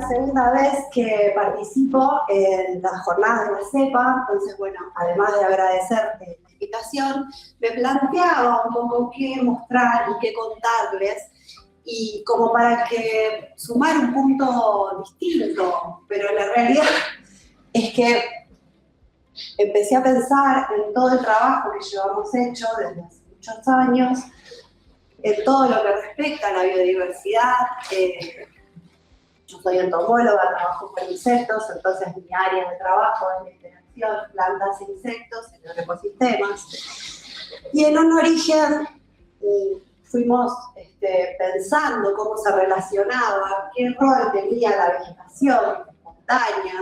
la segunda vez que participo en las jornadas de la CEPA, entonces, bueno, además de agradecer la invitación, me planteaba un poco qué mostrar y qué contarles, y como para que sumar un punto distinto, pero la realidad es que empecé a pensar en todo el trabajo que llevamos hecho desde hace muchos años, en todo lo que respecta a la biodiversidad. Yo soy entomóloga, trabajo con insectos, entonces mi área de trabajo es la interacción plantas e insectos en los ecosistemas. Y en un origen fuimos pensando cómo se relacionaba, qué rol tenía la vegetación espontánea,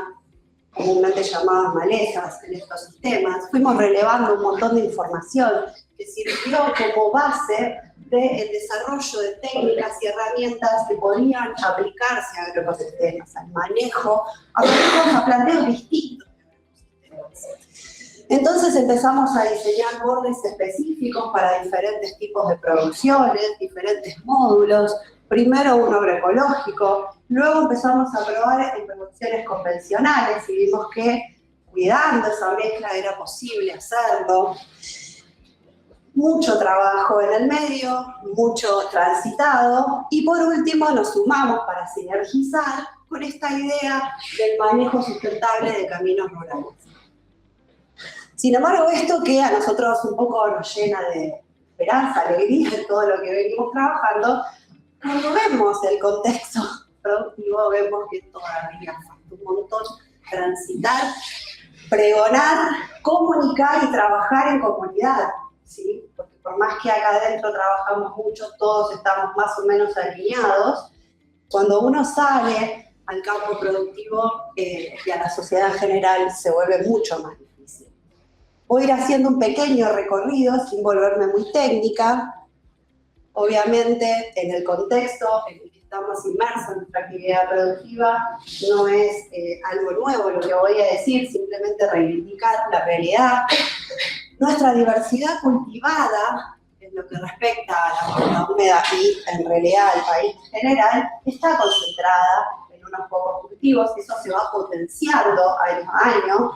comúnmente llamadas malezas, en estos sistemas. Fuimos relevando un montón de información que sirvió como base del desarrollo de técnicas y herramientas que podían aplicarse a agroecosistemas, al manejo, a planteos distintos de agroecosistemas. Entonces empezamos a diseñar bordes específicos para diferentes tipos de producciones, diferentes módulos. Primero uno agroecológico, luego empezamos a probar en producciones convencionales y vimos que cuidando esa mezcla era posible hacerlo. Mucho trabajo en el medio, mucho transitado, y por último nos sumamos para sinergizar con esta idea del manejo sustentable de caminos rurales. Sin embargo, esto que a nosotros un poco nos llena de esperanza, alegría en todo lo que venimos trabajando, cuando vemos el contexto productivo, vemos que todavía falta un montón transitar, pregonar, comunicar y trabajar en comunidad, ¿sí? Porque por más que acá adentro trabajamos mucho, todos estamos más o menos alineados, cuando uno sale al campo productivo y a la sociedad en general se vuelve mucho más difícil. Voy a ir haciendo un pequeño recorrido sin volverme muy técnica. Obviamente, en el contexto en el que estamos inmersos en nuestra actividad productiva, no es algo nuevo lo que voy a decir, simplemente reivindicar la realidad. Nuestra diversidad cultivada, en lo que respecta a la zona húmeda y en realidad al país en general, está concentrada en unos pocos cultivos, eso se va potenciando año a año.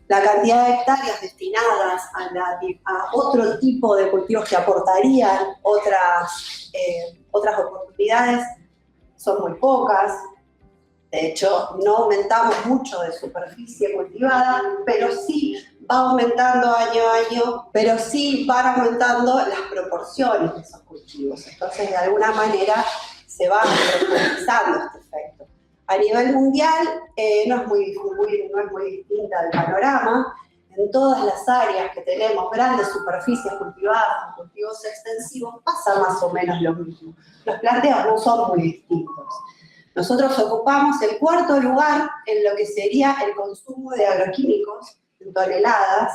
La cantidad de hectáreas destinadas a otro tipo de cultivos que aportarían otras oportunidades son muy pocas. De hecho, no aumentamos mucho de superficie cultivada, pero sí va aumentando año a año, pero sí van aumentando las proporciones de esos cultivos. Entonces, de alguna manera, se va profundizando este efecto. A nivel mundial no es muy distinta el panorama. En todas las áreas que tenemos grandes superficies cultivadas, cultivos extensivos, pasa más o menos lo mismo. Los planteos no son muy distintos. Nosotros ocupamos el cuarto lugar en lo que sería el consumo de agroquímicos en toneladas.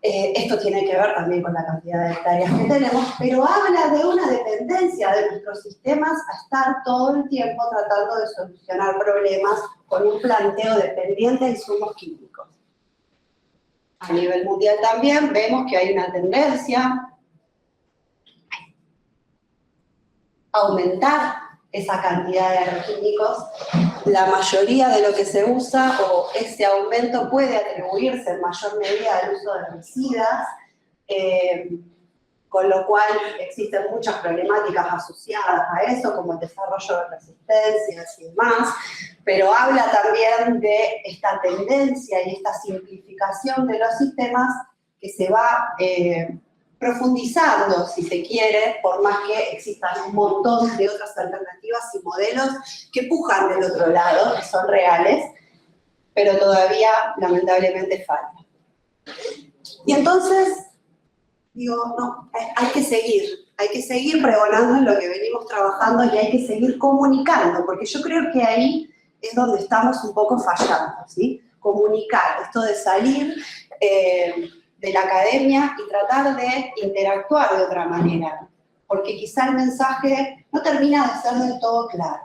Esto tiene que ver también con la cantidad de hectáreas que tenemos, pero habla de una dependencia de nuestros sistemas a estar todo el tiempo tratando de solucionar problemas con un planteo dependiente de insumos químicos. A nivel mundial también vemos que hay una tendencia a aumentar esa cantidad de agroquímicos. La mayoría de lo que se usa o ese aumento puede atribuirse en mayor medida al uso de herbicidas, con lo cual existen muchas problemáticas asociadas a eso, como el desarrollo de resistencias y demás, pero habla también de esta tendencia y esta simplificación de los sistemas que se va profundizando, si se quiere, por más que existan un montón de otras alternativas y modelos que pujan del otro lado, que son reales, pero todavía, lamentablemente, falta. Y entonces, digo, no, hay que seguir pregonando en lo que venimos trabajando y hay que seguir comunicando, porque yo creo que ahí es donde estamos un poco fallando, ¿sí? Comunicar, esto de salir de la academia y tratar de interactuar de otra manera, porque quizá el mensaje no termina de ser del todo claro.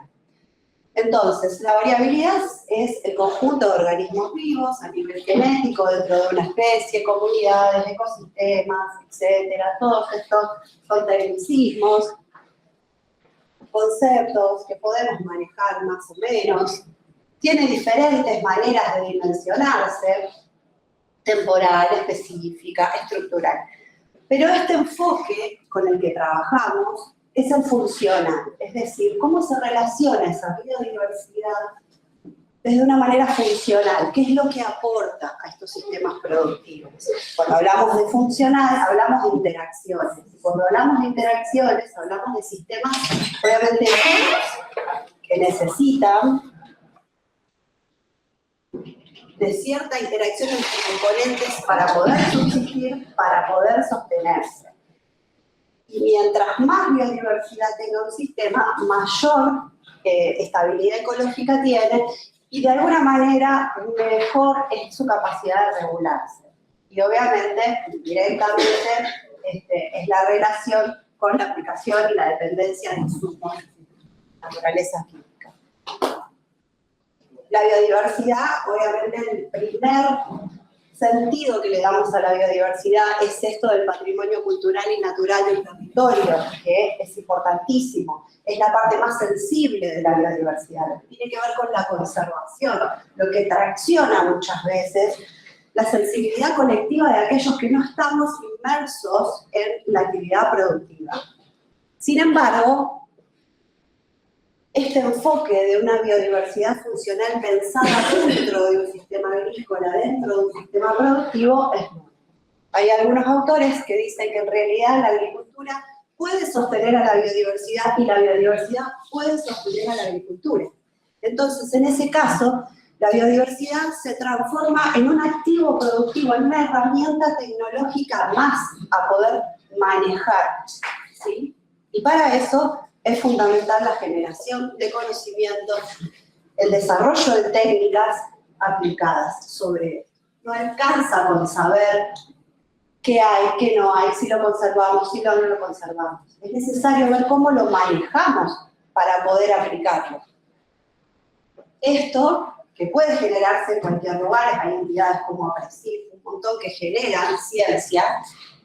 Entonces, la variabilidad es el conjunto de organismos vivos a nivel genético dentro de una especie, comunidades, ecosistemas, etcétera. Todos estos son tecnicismos. conceptos que podemos manejar más o menos. Tiene diferentes maneras de dimensionarse, temporal, específica, estructural. Pero este enfoque con el que trabajamos es el funcional, es decir, cómo se relaciona esa biodiversidad desde una manera funcional, qué es lo que aporta a estos sistemas productivos. Cuando hablamos de funcional, hablamos de interacciones. Y cuando hablamos de interacciones, hablamos de sistemas, obviamente, que necesitan de cierta interacción entre componentes para poder subsistir, para poder sostenerse. Y mientras más biodiversidad tenga un sistema, mayor estabilidad ecológica tiene, y de alguna manera mejor es su capacidad de regularse. Y obviamente, directamente, es la relación con la aplicación y la dependencia de insumos de naturaleza química. La biodiversidad, obviamente, el primer sentido que le damos a la biodiversidad es esto del patrimonio cultural y natural del territorio, que es importantísimo. Es la parte más sensible de la biodiversidad, lo que tiene que ver con la conservación, lo que tracciona muchas veces la sensibilidad colectiva de aquellos que no estamos inmersos en la actividad productiva. Sin embargo, este enfoque de una biodiversidad funcional pensada dentro de un sistema agrícola, dentro de un sistema productivo, es nuevo. Hay algunos autores que dicen que en realidad la agricultura puede sostener a la biodiversidad y la biodiversidad puede sostener a la agricultura. Entonces, en ese caso, la biodiversidad se transforma en un activo productivo, en una herramienta tecnológica más a poder manejar, ¿sí? Y para eso es fundamental la generación de conocimiento, el desarrollo de técnicas aplicadas sobre esto. No alcanza con saber qué hay, qué no hay, si lo conservamos, si no lo conservamos. Es necesario ver cómo lo manejamos para poder aplicarlo. Esto, que puede generarse en cualquier lugar, hay entidades como APRESIF, un montón que generan ciencia,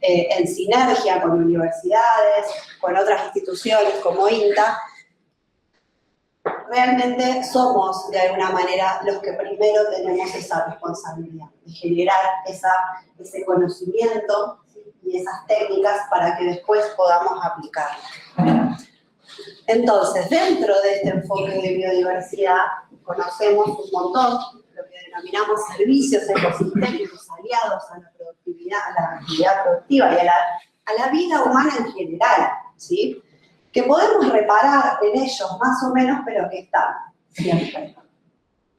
en sinergia con universidades, con otras instituciones como INTA. Realmente somos, de alguna manera, los que primero tenemos esa responsabilidad de generar ese conocimiento, ¿sí? Y esas técnicas para que después podamos aplicarlas. Entonces, dentro de este enfoque de biodiversidad, conocemos un montón lo que denominamos servicios ecosistémicos aliados a la productividad, a la actividad productiva y a la vida humana en general, ¿sí? Que podemos reparar en ellos más o menos, pero que están siempre.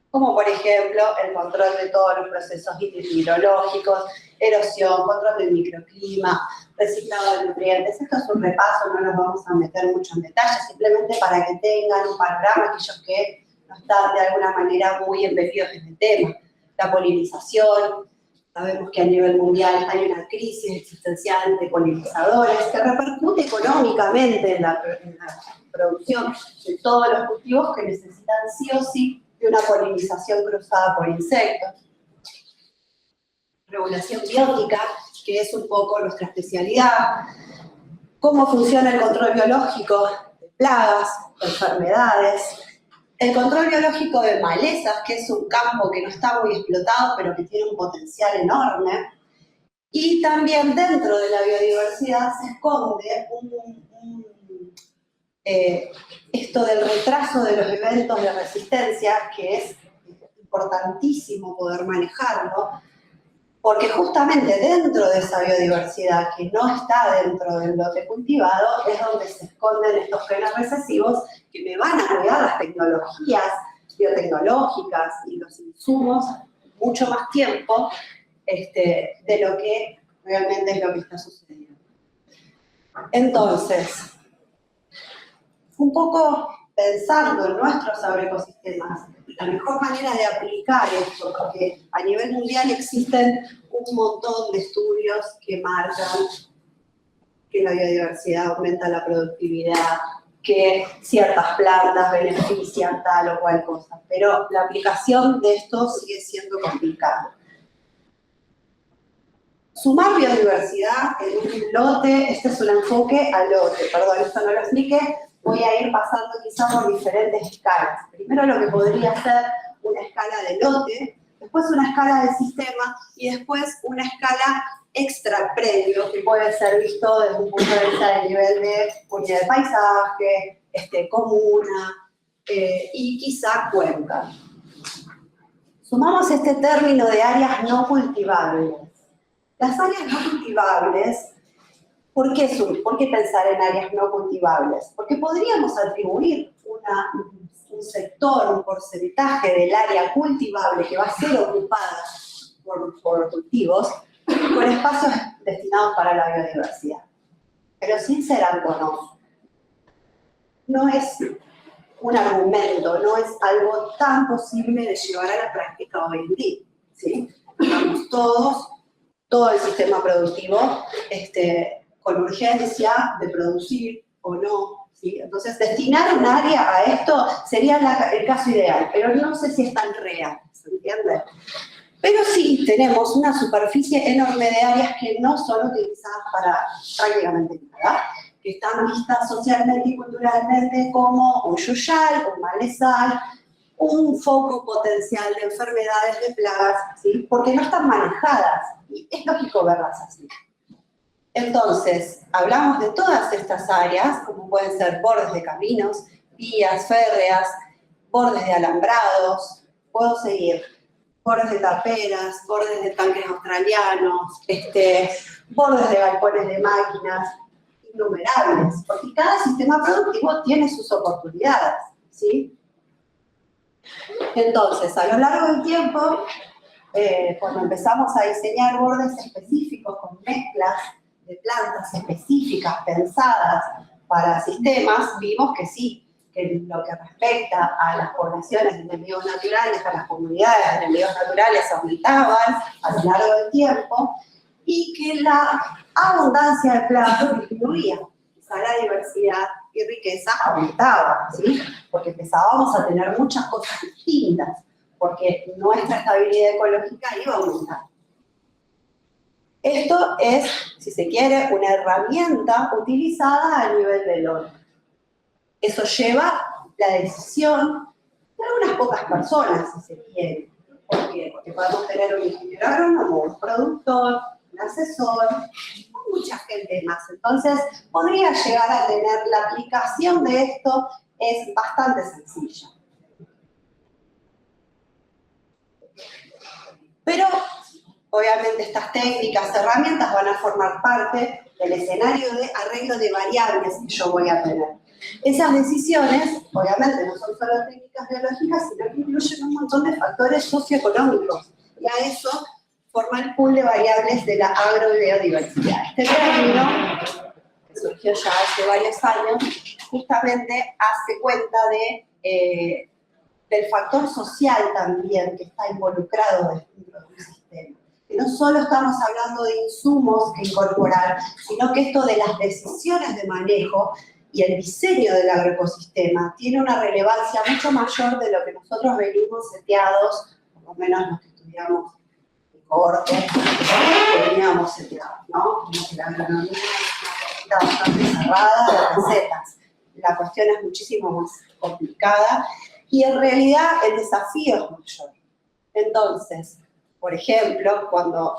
Como por ejemplo el control de todos los procesos hidrológicos, erosión, control del microclima, reciclado de nutrientes. Esto es un repaso, no nos vamos a meter mucho en detalle, simplemente para que tengan un panorama aquellos que no están de alguna manera muy embebidos en el tema. La polinización, sabemos que a nivel mundial hay una crisis existencial de polinizadores que repercute económicamente en la producción de todos los cultivos que necesitan sí o sí de una polinización cruzada por insectos. Regulación biótica, que es un poco nuestra especialidad. Cómo funciona el control biológico de plagas, de enfermedades. El control biológico de malezas, que es un campo que no está muy explotado, pero que tiene un potencial enorme. Y también dentro de la biodiversidad se esconde esto del retraso de los eventos de resistencia, que es importantísimo poder manejarlo, porque justamente dentro de esa biodiversidad que no está dentro del lote cultivado es donde se esconden estos genes recesivos que me van a cuidar las tecnologías biotecnológicas y los insumos mucho más tiempo de lo que realmente es lo que está sucediendo. Entonces, un poco pensando en nuestros agroecosistemas, la mejor manera de aplicar esto, porque a nivel mundial existen un montón de estudios que marcan que la biodiversidad aumenta la productividad, que ciertas plantas benefician tal o cual cosa, pero la aplicación de esto sigue siendo complicada. Sumar biodiversidad en un lote, este es un enfoque al lote, perdón, esto no lo expliqué, voy a ir pasando quizás por diferentes escalas. Primero lo que podría ser una escala de lote, después una escala de sistema y después una escala extra previo que puede ser visto desde un punto de vista del nivel de unidad de paisaje, comuna y quizá cuenca. Sumamos este término de áreas no cultivables. Las áreas no cultivables, ¿por qué pensar en áreas no cultivables? Porque podríamos atribuir un sector, un porcentaje del área cultivable que va a ser ocupada por cultivos, con espacios destinados para la biodiversidad. Pero sin ser algo no es un argumento, no es algo tan posible de llevar a la práctica hoy en día, ¿sí? Estamos todo el sistema productivo con urgencia de producir o no, ¿sí? Entonces, destinar un área a esto sería el caso ideal, pero no sé si es tan real, ¿se entiende? Pero sí tenemos una superficie enorme de áreas que no son utilizadas para prácticamente nada, que están vistas socialmente y culturalmente como un yuyal, un malezal, un foco potencial de enfermedades, de plagas, ¿sí? Porque no están manejadas, y es lógico verlas así. Entonces, hablamos de todas estas áreas, como pueden ser bordes de caminos, vías férreas, bordes de alambrados, puedo seguir, bordes de taperas, bordes de tanques australianos, bordes de galpones de máquinas, innumerables, porque cada sistema productivo tiene sus oportunidades, ¿sí? Entonces, a lo largo del tiempo, cuando empezamos a diseñar bordes específicos con mezclas de plantas específicas pensadas para sistemas, vimos que sí, que en lo que respecta a las poblaciones de enemigos naturales, a las comunidades de enemigos naturales aumentaban a lo largo del tiempo y que la abundancia de plantas disminuía. Quizá la diversidad y riqueza aumentaba, ¿sí? Porque empezábamos a tener muchas cosas distintas, porque nuestra estabilidad ecológica iba a aumentar. Esto es, si se quiere, una herramienta utilizada a nivel del orden. Eso lleva la decisión de algunas pocas personas, si se quiere. ¿Por qué? Porque podemos tener un ingeniero agrónomo, un productor, un asesor, mucha gente más. Entonces, podría llegar a tener la aplicación de esto, es bastante sencilla. Pero, obviamente, estas técnicas, herramientas van a formar parte del escenario de arreglo de variables que yo voy a tener. Esas decisiones, obviamente, no son solo técnicas biológicas, sino que incluyen un montón de factores socioeconómicos. Y a eso forma el pool de variables de la agrobiodiversidad. Este término, que surgió ya hace varios años, justamente hace cuenta del factor social también que está involucrado dentro de un sistema. Que no solo estamos hablando de insumos que incorporar, sino que esto de las decisiones de manejo y el diseño del agroecosistema tiene una relevancia mucho mayor de lo que nosotros venimos seteados, por lo menos los que estudiamos el cohorte, veníamos seteados, ¿no? Como que la agronomía es una cosita bastante cerrada de recetas. La cuestión es muchísimo más complicada y en realidad el desafío es mayor. Entonces, por ejemplo, cuando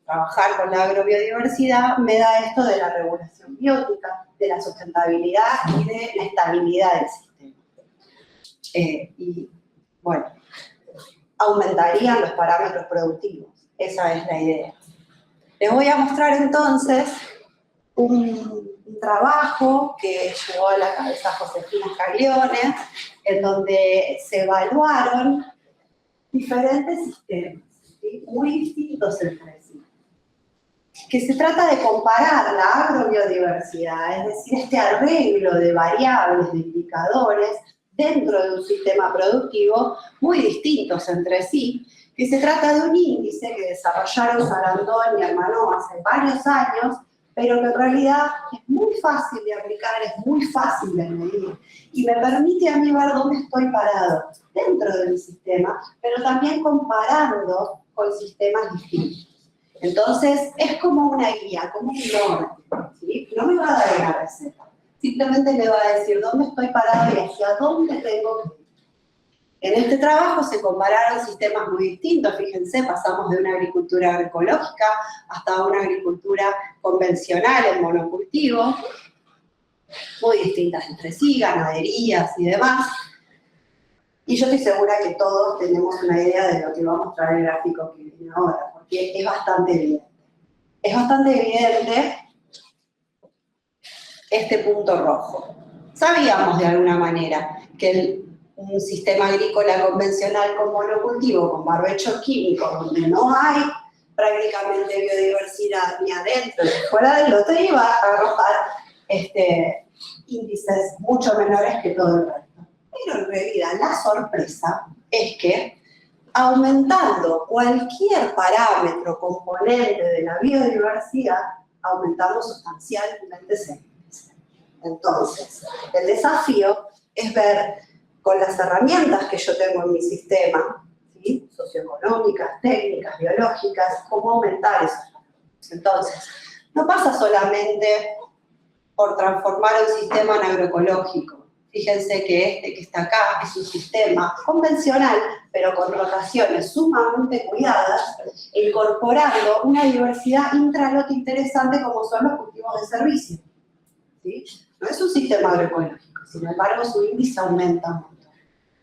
trabajar con la agrobiodiversidad me da esto de la regulación biótica, de la sustentabilidad y de la estabilidad del sistema. Y, bueno, aumentarían los parámetros productivos. Esa es la idea. Les voy a mostrar entonces un trabajo que llevó a la cabeza Josefina Caglione, en donde se evaluaron diferentes sistemas, ¿sí? Muy distintos entre sí. Que se trata de comparar la agrobiodiversidad, es decir, este arreglo de variables, de indicadores, dentro de un sistema productivo muy distintos entre sí, que se trata de un índice que desarrollaron Sarandon y Armanó hace varios años, pero que en realidad es muy fácil de aplicar, es muy fácil de medir, y me permite a mí ver dónde estoy parado dentro de mi sistema, pero también comparando con sistemas distintos. Entonces, es como una guía, como un norte, ¿sí? No me va a dar una receta, simplemente le va a decir dónde estoy parado y hacia dónde tengo que ir. En este trabajo se compararon sistemas muy distintos, fíjense, pasamos de una agricultura agroecológica hasta una agricultura convencional en monocultivo, muy distintas entre sí, ganaderías y demás. Y yo estoy segura que todos tenemos una idea de lo que va a mostrar el gráfico que viene ahora, porque es bastante evidente. Es bastante evidente este punto rojo. Sabíamos de alguna manera que un sistema agrícola convencional con monocultivo, con barbecho químico, donde no hay prácticamente biodiversidad ni adentro ni fuera del lote, iba a arrojar índices mucho menores que todo el resto. Pero en realidad la sorpresa es que aumentando cualquier parámetro componente de la biodiversidad, aumentamos sustancialmente ese índice. Entonces, el desafío es ver con las herramientas que yo tengo en mi sistema, ¿sí?, socioeconómicas, técnicas, biológicas, cómo aumentar eso. Entonces, no pasa solamente por transformar un sistema en agroecológico. Fíjense que este que está acá es un sistema convencional, pero con rotaciones sumamente cuidadas, incorporando una diversidad intralote interesante como son los cultivos de servicio. ¿Sí? No es un sistema agroecológico, sin embargo su índice aumenta mucho.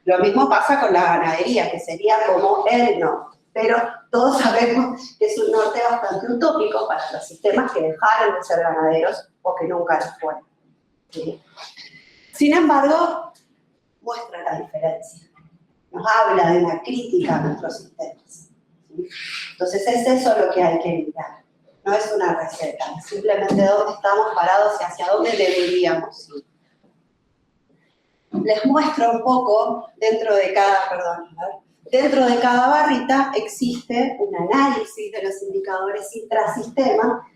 Lo mismo pasa con la ganadería, que sería como el norte, pero todos sabemos que es un norte bastante utópico para los sistemas que dejaron de ser ganaderos o que nunca lo fueron. ¿Sí? Sin embargo, muestra la diferencia. Nos habla de una crítica a nuestros sistemas. ¿Sí? Entonces es eso lo que hay que mirar. No es una receta, simplemente dónde estamos parados y hacia dónde deberíamos ir. Les muestro un poco, dentro de cada barrita existe un análisis de los indicadores intrasistema,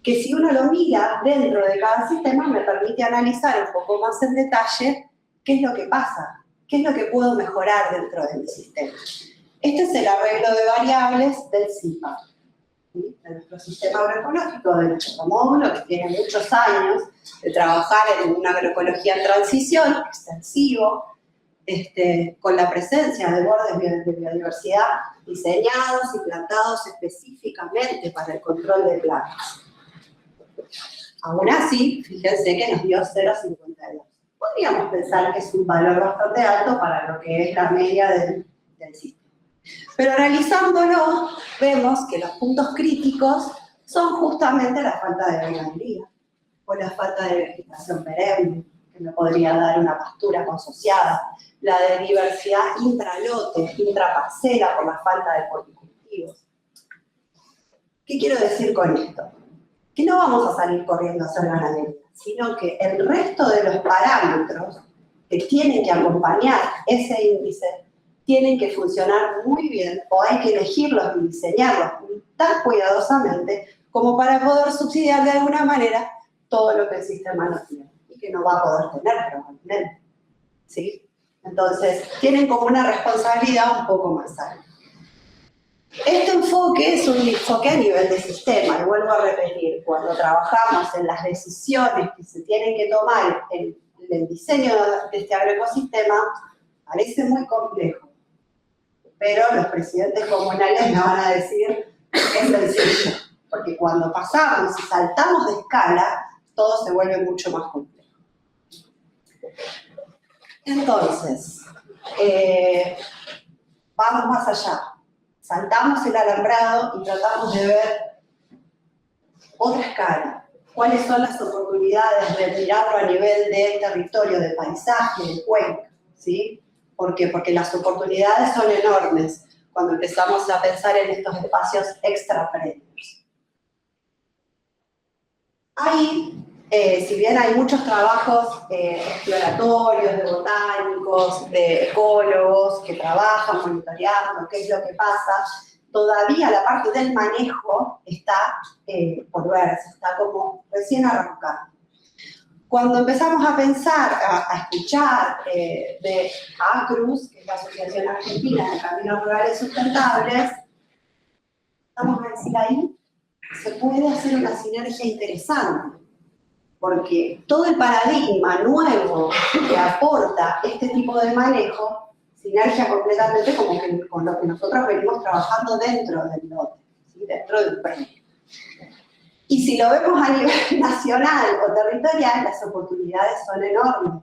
que si uno lo mira dentro de cada sistema me permite analizar un poco más en detalle qué es lo que pasa, qué es lo que puedo mejorar dentro de mi sistema. Este es el arreglo de variables del SIPA, ¿sí?, de nuestro sistema agroecológico, de nuestro módulo, que tiene muchos años de trabajar en una agroecología en transición, extensivo, con la presencia de bordes de biodiversidad diseñados y plantados específicamente para el control de plagas. Aún así, fíjense que nos dio 0,52. Podríamos pensar que es un valor bastante alto para lo que es la media del sistema. Pero analizándolo, vemos que los puntos críticos son justamente la falta de ganadería o la falta de vegetación perenne, que me podría dar una pastura consociada, la de diversidad intralote, intraparcela por la falta de policultivos. ¿Qué quiero decir con esto? Que no vamos a salir corriendo a hacer ganadería, sino que el resto de los parámetros que tienen que acompañar ese índice tienen que funcionar muy bien, o hay que elegirlos y diseñarlos tan cuidadosamente como para poder subsidiar de alguna manera todo lo que el sistema no tiene y que no va a poder tener probablemente. ¿Sí? Entonces, tienen como una responsabilidad un poco más alta. Este enfoque es un enfoque a nivel de sistema, y vuelvo a repetir, cuando trabajamos en las decisiones que se tienen que tomar en el diseño de este agroecosistema, parece muy complejo, pero los presidentes comunales me van a decir que es sencillo, porque cuando pasamos y saltamos de escala, todo se vuelve mucho más complejo. Entonces, vamos más allá. Saltamos el alambrado y tratamos de ver otra escala. ¿Cuáles son las oportunidades de mirarlo a nivel de territorio, de paisaje, de cuenca? ¿Sí? ¿Por qué? Porque las oportunidades son enormes cuando empezamos a pensar en estos espacios extrapredios. Ahí, si bien hay muchos trabajos exploratorios, de botánicos, de ecólogos que trabajan monitoreando qué es lo que pasa, todavía la parte del manejo está por verse, está como recién arrancando. Cuando empezamos a pensar, a escuchar de ACRUS, que es la Asociación Argentina de Caminos Rurales Sustentables, vamos a decir ahí, se puede hacer una sinergia interesante. porque todo el paradigma nuevo que aporta este tipo de manejo sinergia completamente como que con lo que nosotros venimos trabajando dentro del lote, ¿sí? Dentro del predio. Y si lo vemos a nivel nacional o territorial, las oportunidades son enormes,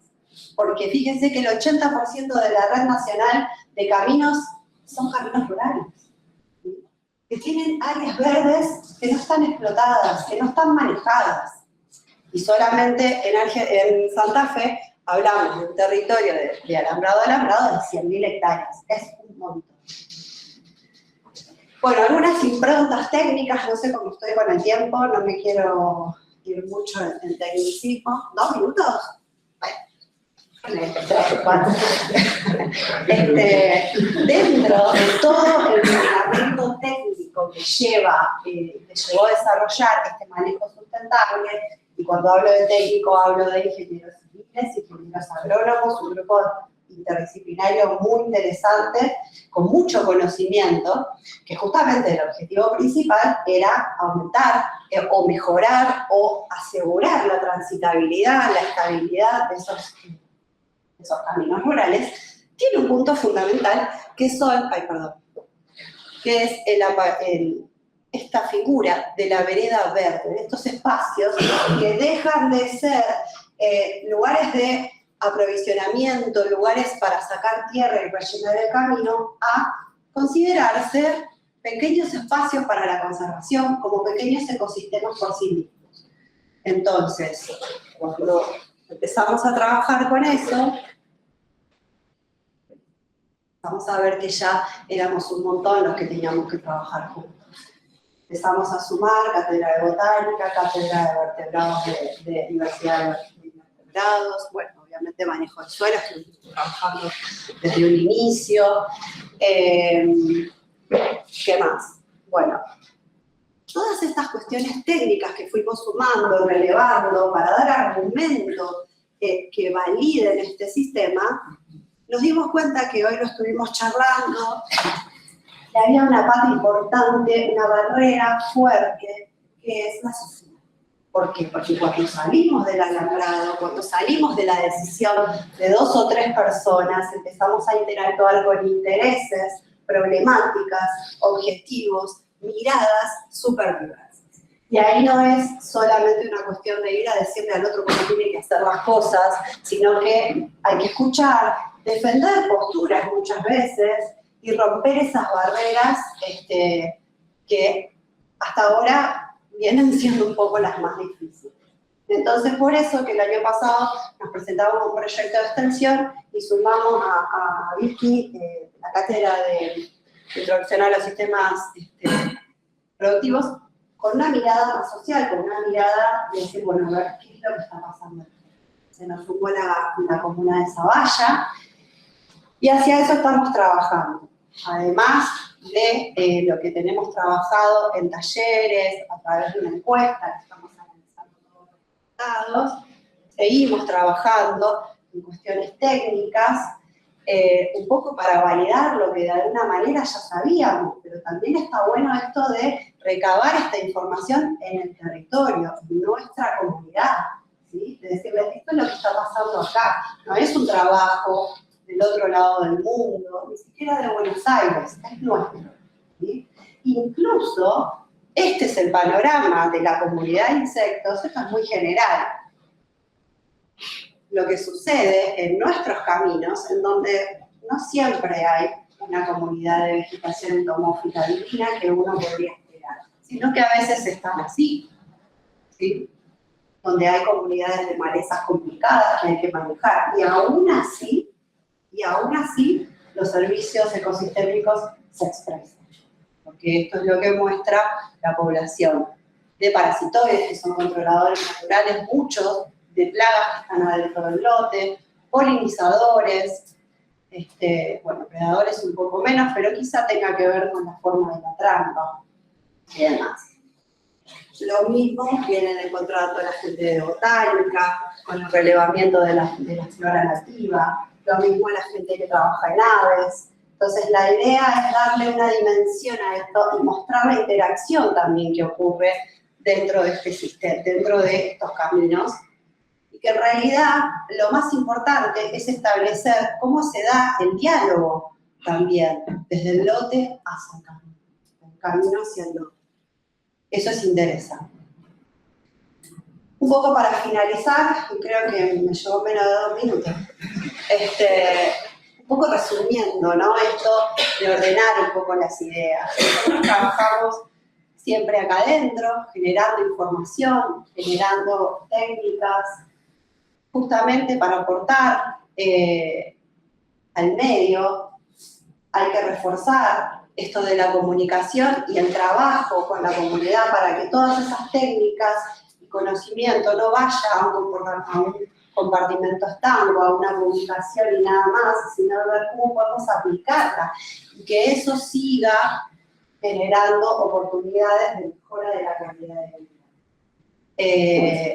porque fíjense que el 80% de la red nacional de caminos son caminos rurales, ¿sí? Que tienen áreas verdes que no están explotadas, que no están manejadas. Y solamente en Santa Fe hablamos de un territorio de alambrado a alambrado de 100.000 hectáreas. Es un montón. Bueno, algunas improntas técnicas, no sé cómo estoy con el tiempo, no me quiero ir mucho en tecnicismo. ¿2 minutos? Bueno, 3, 4. Dentro de todo el reglamento técnico que llevó a desarrollar este manejo sustentable, y cuando hablo de técnico hablo de ingenieros civiles, ingenieros agrónomos, un grupo interdisciplinario muy interesante, con mucho conocimiento, que justamente el objetivo principal era aumentar o mejorar o asegurar la transitabilidad, la estabilidad de esos caminos rurales, tiene un punto fundamental que son, que es esta figura de la vereda verde, estos espacios que dejan de ser lugares de aprovisionamiento, lugares para sacar tierra y rellenar el camino, a considerarse pequeños espacios para la conservación, como pequeños ecosistemas por sí mismos. Entonces, cuando empezamos a trabajar con eso, vamos a ver que ya éramos un montón los que teníamos que trabajar juntos. Empezamos a sumar cátedra de botánica, cátedra de vertebrados de diversidad de vertebrados, bueno, obviamente manejo de suelos, que estuvimos trabajando desde un inicio. ¿Qué más? Bueno, todas estas cuestiones técnicas que fuimos sumando, relevando, para dar argumentos que validen este sistema, nos dimos cuenta que hoy lo estuvimos charlando, que había una pata importante, una barrera fuerte, que es la sociedad. ¿Por qué? Porque cuando salimos del alambrado, cuando salimos de la decisión de 2 o 3 personas, empezamos a interactuar con intereses, problemáticas, objetivos, miradas súper diversas. Y ahí no es solamente una cuestión de ir a decirle al otro cómo tiene que hacer las cosas, sino que hay que escuchar, defender posturas muchas veces y romper esas barreras que hasta ahora vienen siendo un poco las más difíciles. Entonces, por eso que el año pasado nos presentamos un proyecto de extensión y sumamos a Vicky la cátedra de Introducción a los Sistemas Productivos con una mirada más social, con una mirada de decir, bueno, a ver, ¿qué es lo que está pasando? Se nos sumó la comuna de Zavalla y hacia eso estamos trabajando. Además de lo que tenemos trabajado en talleres, a través de una encuesta que estamos analizando todos los resultados, seguimos trabajando en cuestiones técnicas, un poco para validar lo que de alguna manera ya sabíamos, pero también está bueno esto de recabar esta información en el territorio, en nuestra comunidad, ¿sí? De decirles, esto es lo que está pasando acá, no es un trabajo del otro lado del mundo, ni siquiera de Buenos Aires, es nuestro, ¿sí? Incluso, este es el panorama de la comunidad de insectos, esto es muy general. Lo que sucede en nuestros caminos, en donde no siempre hay una comunidad de vegetación entomófica divina que uno podría esperar, sino que a veces están así, ¿sí? Donde hay comunidades de malezas complicadas que hay que manejar, y aún así, los servicios ecosistémicos se expresan, porque esto es lo que muestra la población de parasitoides, que son controladores naturales, muchos de plagas que están adentro del lote, polinizadores, bueno, predadores un poco menos, pero quizá tenga que ver con la forma de la trampa y demás. Lo mismo vienen en contrato la gente de botánica, con el relevamiento de la flora nativa, lo mismo la gente que trabaja en aves. Entonces la idea es darle una dimensión a esto y mostrar la interacción también que ocurre dentro de este sistema, dentro de estos caminos, que en realidad lo más importante es establecer cómo se da el diálogo también, desde el lote hacia acá, el camino hacia el lote. Eso es interesante. Un poco para finalizar, y creo que me llevó menos de 2 minutos, un poco resumiendo, ¿no? Esto de ordenar un poco las ideas. Nosotros trabajamos siempre acá adentro, generando información, generando técnicas, justamente para aportar al medio. Hay que reforzar esto de la comunicación y el trabajo con la comunidad para que todas esas técnicas y conocimiento no vaya a un compartimento estanco, a una publicación y nada más, sino ver cómo podemos aplicarla y que eso siga generando oportunidades de mejora de la calidad de vida.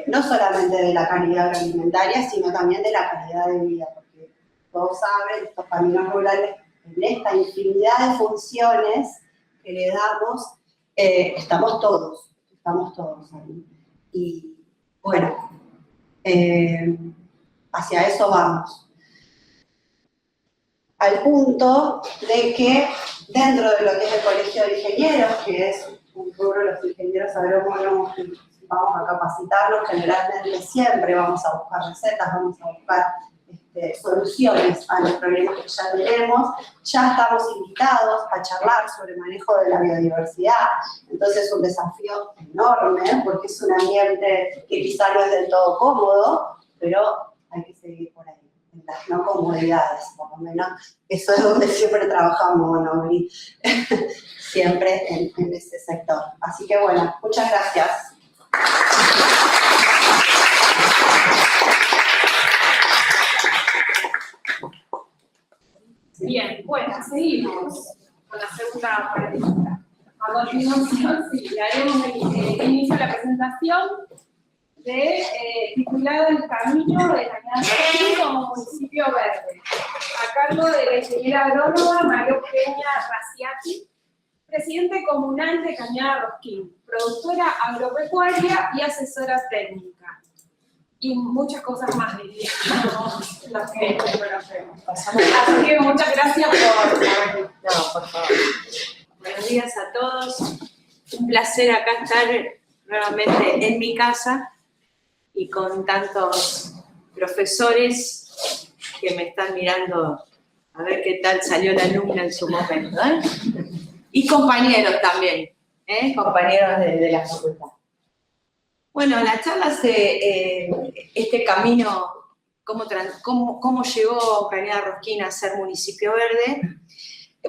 No solamente de la calidad alimentaria, sino también de la calidad de vida, porque todos saben, estos caminos rurales, en esta infinidad de funciones que le damos, estamos todos ahí. Y bueno, hacia eso vamos. Al punto de que dentro de lo que es el Colegio de Ingenieros, que es un rubro, los ingenieros agrónomos, vamos a capacitarnos, generalmente siempre vamos a buscar recetas, vamos a buscar soluciones a los problemas que ya tenemos. Ya estamos invitados a charlar sobre el manejo de la biodiversidad, entonces es un desafío enorme, porque es un ambiente que quizá no es del todo cómodo, pero hay que seguir por ahí, en las no comodidades, por lo menos. Eso es donde siempre trabajamos, ¿no? Y siempre en ese sector. Así que bueno, muchas gracias. Bien, bueno, seguimos con la segunda pregunta. A continuación, sí, le haremos el inicio de la presentación titulada El camino de Cañada Rosquín como municipio verde, a cargo de la ingeniera agrónoma María Eugenia Raciati, presidente comunal de Cañada Rosquín, productora agropecuaria y asesora técnica. Y muchas cosas más, diría, ¿no? Las que conocemos. Así que muchas gracias por venir. No, por favor. Buenos días a todos. Un placer acá estar nuevamente en mi casa y con tantos profesores que me están mirando a ver qué tal salió la alumna en su momento, ¿eh? Y compañeros también, compañeros de la facultad. Bueno, la charla este camino, cómo llegó Cañada Rosquín a ser municipio verde,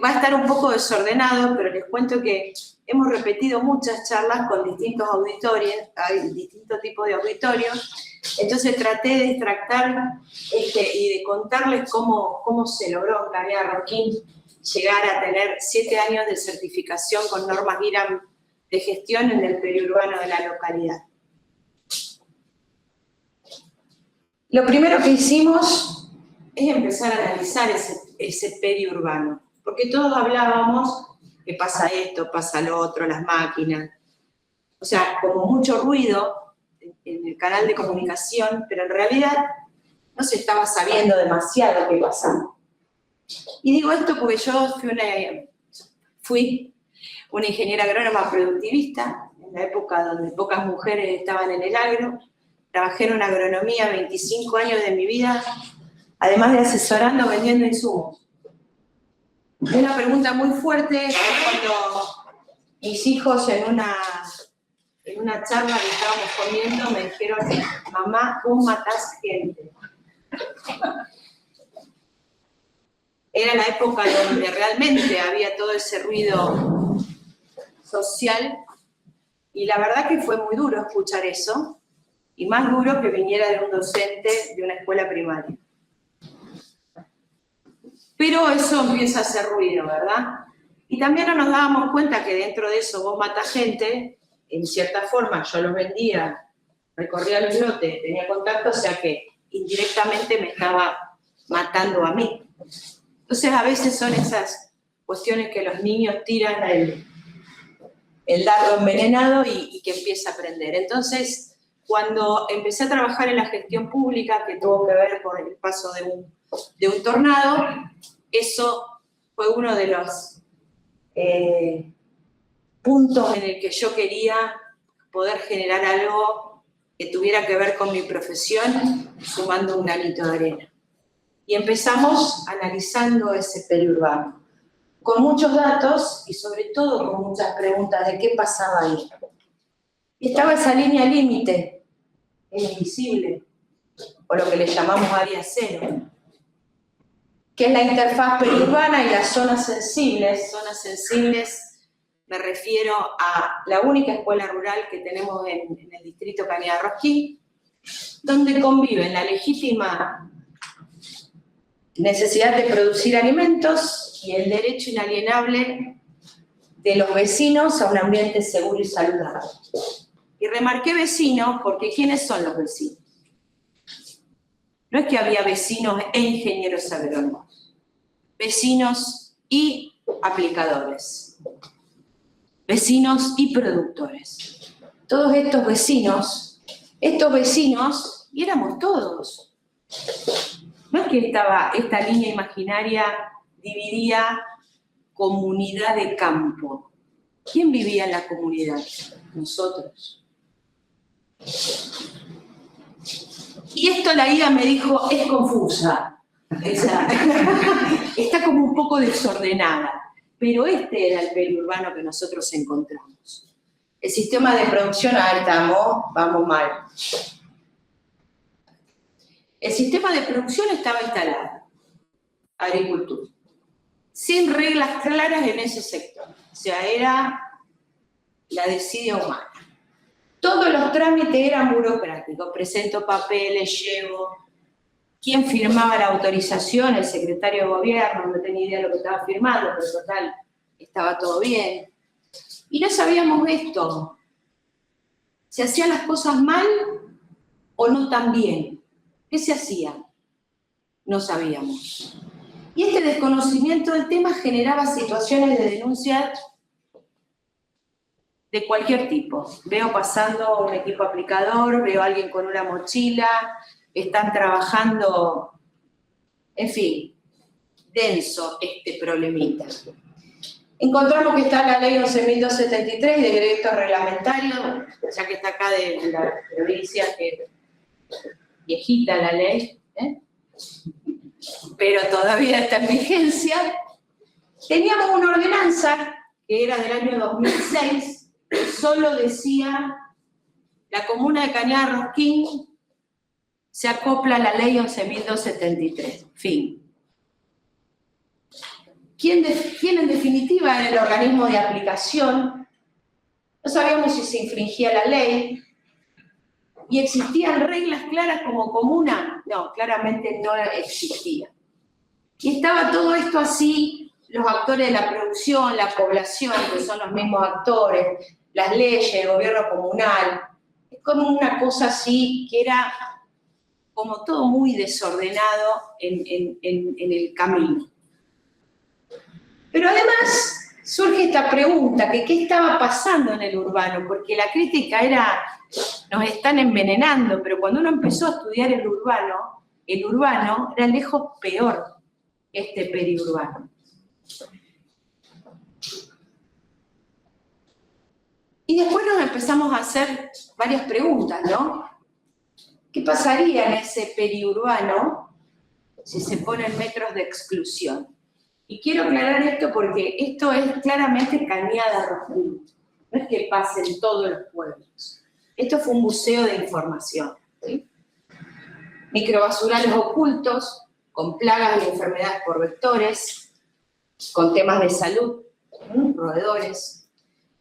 va a estar un poco desordenado, pero les cuento que hemos repetido muchas charlas con distintos auditorios, hay distintos tipos de auditorios, entonces traté de extractar y de contarles cómo se logró en Cañada Rosquín llegar a tener 7 años de certificación con normas IRAM de gestión en el periurbano de la localidad. Lo primero que hicimos es empezar a analizar ese periurbano, porque todos hablábamos que pasa esto, pasa lo otro, las máquinas, o sea, como mucho ruido en el canal de comunicación, pero en realidad no se estaba sabiendo demasiado qué pasaba. Y digo esto porque yo fui una ingeniera agrónoma productivista, en la época donde pocas mujeres estaban en el agro. Trabajé en una agronomía 25 años de mi vida, además de asesorando, vendiendo insumos. Una pregunta muy fuerte es cuando mis hijos en una charla que estábamos comiendo me dijeron: mamá, vos matás gente. Era la época donde realmente había todo ese ruido social y la verdad que fue muy duro escuchar eso. Y más duro que viniera de un docente de una escuela primaria. Pero eso empieza a hacer ruido, ¿verdad? Y también no nos dábamos cuenta que dentro de eso vos matás gente, en cierta forma yo los vendía, recorría los lotes, tenía contacto, o sea que indirectamente me estaba matando a mí. Entonces a veces son esas cuestiones que los niños tiran el dardo envenenado y que empieza a prender. Entonces, cuando empecé a trabajar en la gestión pública, que tuvo que ver con el paso de un tornado, eso fue uno de los puntos en el que yo quería poder generar algo que tuviera que ver con mi profesión, sumando un granito de arena. Y empezamos analizando ese periurbano, con muchos datos y sobre todo con muchas preguntas de qué pasaba ahí. Y estaba esa línea límite, invisible, o lo que le llamamos área cero, que es la interfaz periurbana y las zonas sensibles. Zonas sensibles me refiero a la única escuela rural que tenemos en el distrito Cañada Rosquín, donde conviven la legítima necesidad de producir alimentos y el derecho inalienable de los vecinos a un ambiente seguro y saludable. Y remarqué vecinos porque ¿quiénes son los vecinos? No es que había vecinos e ingenieros agrónomos, vecinos y aplicadores, vecinos y productores. Todos estos vecinos, y éramos todos. No es que estaba esta línea imaginaria dividía comunidad de campo. ¿Quién vivía en la comunidad? Nosotros. Y esto la IA me dijo, es confusa. Está como un poco desordenada. Pero este era el periurbano que nosotros encontramos. El sistema de producción, ahí estamos, vamos mal. El sistema de producción estaba instalado, agricultura, sin reglas claras en ese sector. O sea, era la desidia humana. Todos los trámites eran burocráticos. Presento papeles, llevo. ¿Quién firmaba la autorización? El secretario de gobierno, no tenía idea de lo que estaba firmando, pero total, estaba todo bien. Y no sabíamos esto. ¿Se hacían las cosas mal o no tan bien? ¿Qué se hacía? No sabíamos. Y este desconocimiento del tema generaba situaciones de denuncia de cualquier tipo. Veo pasando un equipo aplicador, veo a alguien con una mochila, están trabajando, en fin, denso este problemita. Encontramos que está la ley 11.273 de decreto reglamentario, ya que está acá de la provincia, que viejita la ley, pero todavía está en vigencia. Teníamos una ordenanza que era del año 2006, que solo decía la comuna de Cañada Rosquín se acopla a la ley 11.273. Fin. ¿Quién en definitiva era el organismo de aplicación? No sabíamos si se infringía la ley. ¿Y existían reglas claras como comuna? No, claramente no existía. Y estaba todo esto así, los actores de la producción, la población, que son los mismos actores, las leyes, el gobierno comunal. Es como una cosa así que era como todo muy desordenado en el camino. Pero además surge esta pregunta, que qué estaba pasando en el urbano, porque la crítica era, nos están envenenando, pero cuando uno empezó a estudiar el urbano era lejos peor que este periurbano. Y después nos empezamos a hacer varias preguntas, ¿no? ¿Qué pasaría en ese periurbano si se ponen metros de exclusión? Y quiero aclarar esto porque esto es claramente Cañada Rosquín. No es que pase en todos los pueblos. Esto fue un buceo de información, ¿sí? Microbasurales ocultos, con plagas y enfermedades por vectores, con temas de salud, roedores.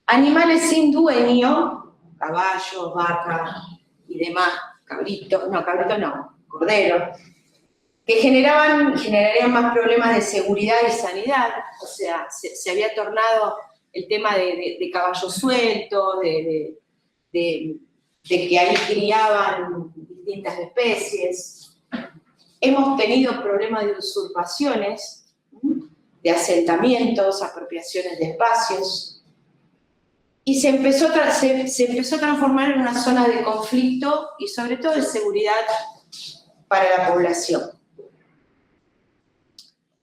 Animales sin dueño, caballos, vacas y demás, cabritos no, corderos, que generarían más problemas de seguridad y sanidad. O sea, se había tornado el tema de caballos sueltos, de que ahí criaban distintas especies. Hemos tenido problemas de usurpaciones, de asentamientos, apropiaciones de espacios. y se empezó a transformar en una zona de conflicto y sobre todo de seguridad para la población.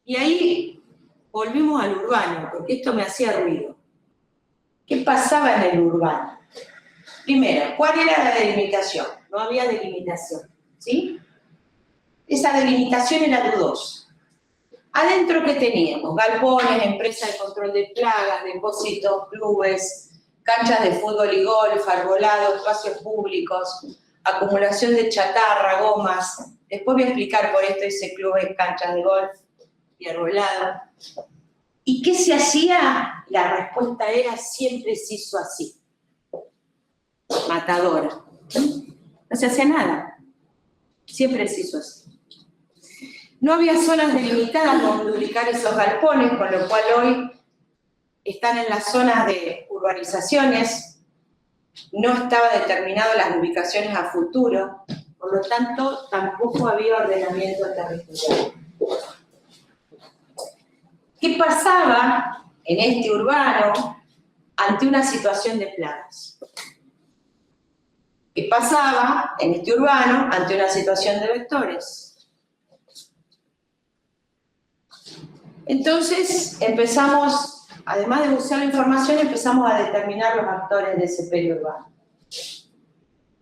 Y ahí volvimos al urbano, porque esto me hacía ruido. ¿Qué pasaba en el urbano? Primero, ¿cuál era la delimitación? No había delimitación, ¿sí? Esa delimitación era dudosa. Adentro, ¿qué teníamos? Galpones, empresas de control de plagas, depósitos, clubes, canchas de fútbol y golf, arbolado, espacios públicos, acumulación de chatarra, gomas. Después voy a explicar por esto ese clubes, canchas de golf y arbolado. ¿Y qué se hacía? La respuesta era: siempre se hizo así. Matadora. No se hacía nada. Siempre se hizo así. No había zonas delimitadas donde ubicar esos galpones, con lo cual hoy están en las zonas de urbanizaciones. No estaba determinado las ubicaciones a futuro, por lo tanto, tampoco había ordenamiento territorial. ¿Qué pasaba en este urbano ante una situación de plagas? ¿Qué pasaba en este urbano ante una situación de vectores? Entonces empezamos, además de buscar la información, empezamos a determinar los actores de ese periurbano.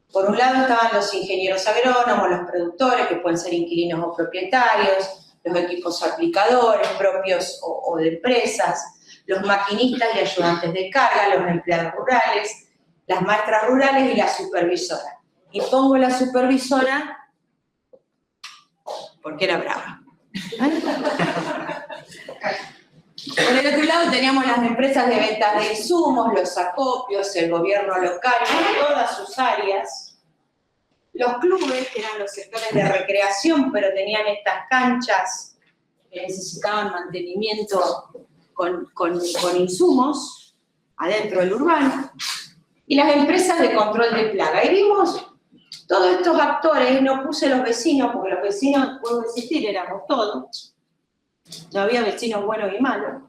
Por un lado estaban los ingenieros agrónomos, los productores, que pueden ser inquilinos o propietarios, los equipos aplicadores propios o de empresas, los maquinistas y ayudantes de carga, los empleados rurales, las maestras rurales y la supervisora. Y pongo la supervisora porque era brava. Por el otro lado teníamos las empresas de ventas de insumos, los acopios, el gobierno local, todas sus áreas. Los clubes, que eran los sectores de recreación, pero tenían estas canchas que necesitaban mantenimiento con insumos adentro del urbano. Y las empresas de control de plaga. Y vimos todos estos actores, no puse los vecinos, porque los vecinos, puedo existir, éramos todos. No había vecinos buenos y malos.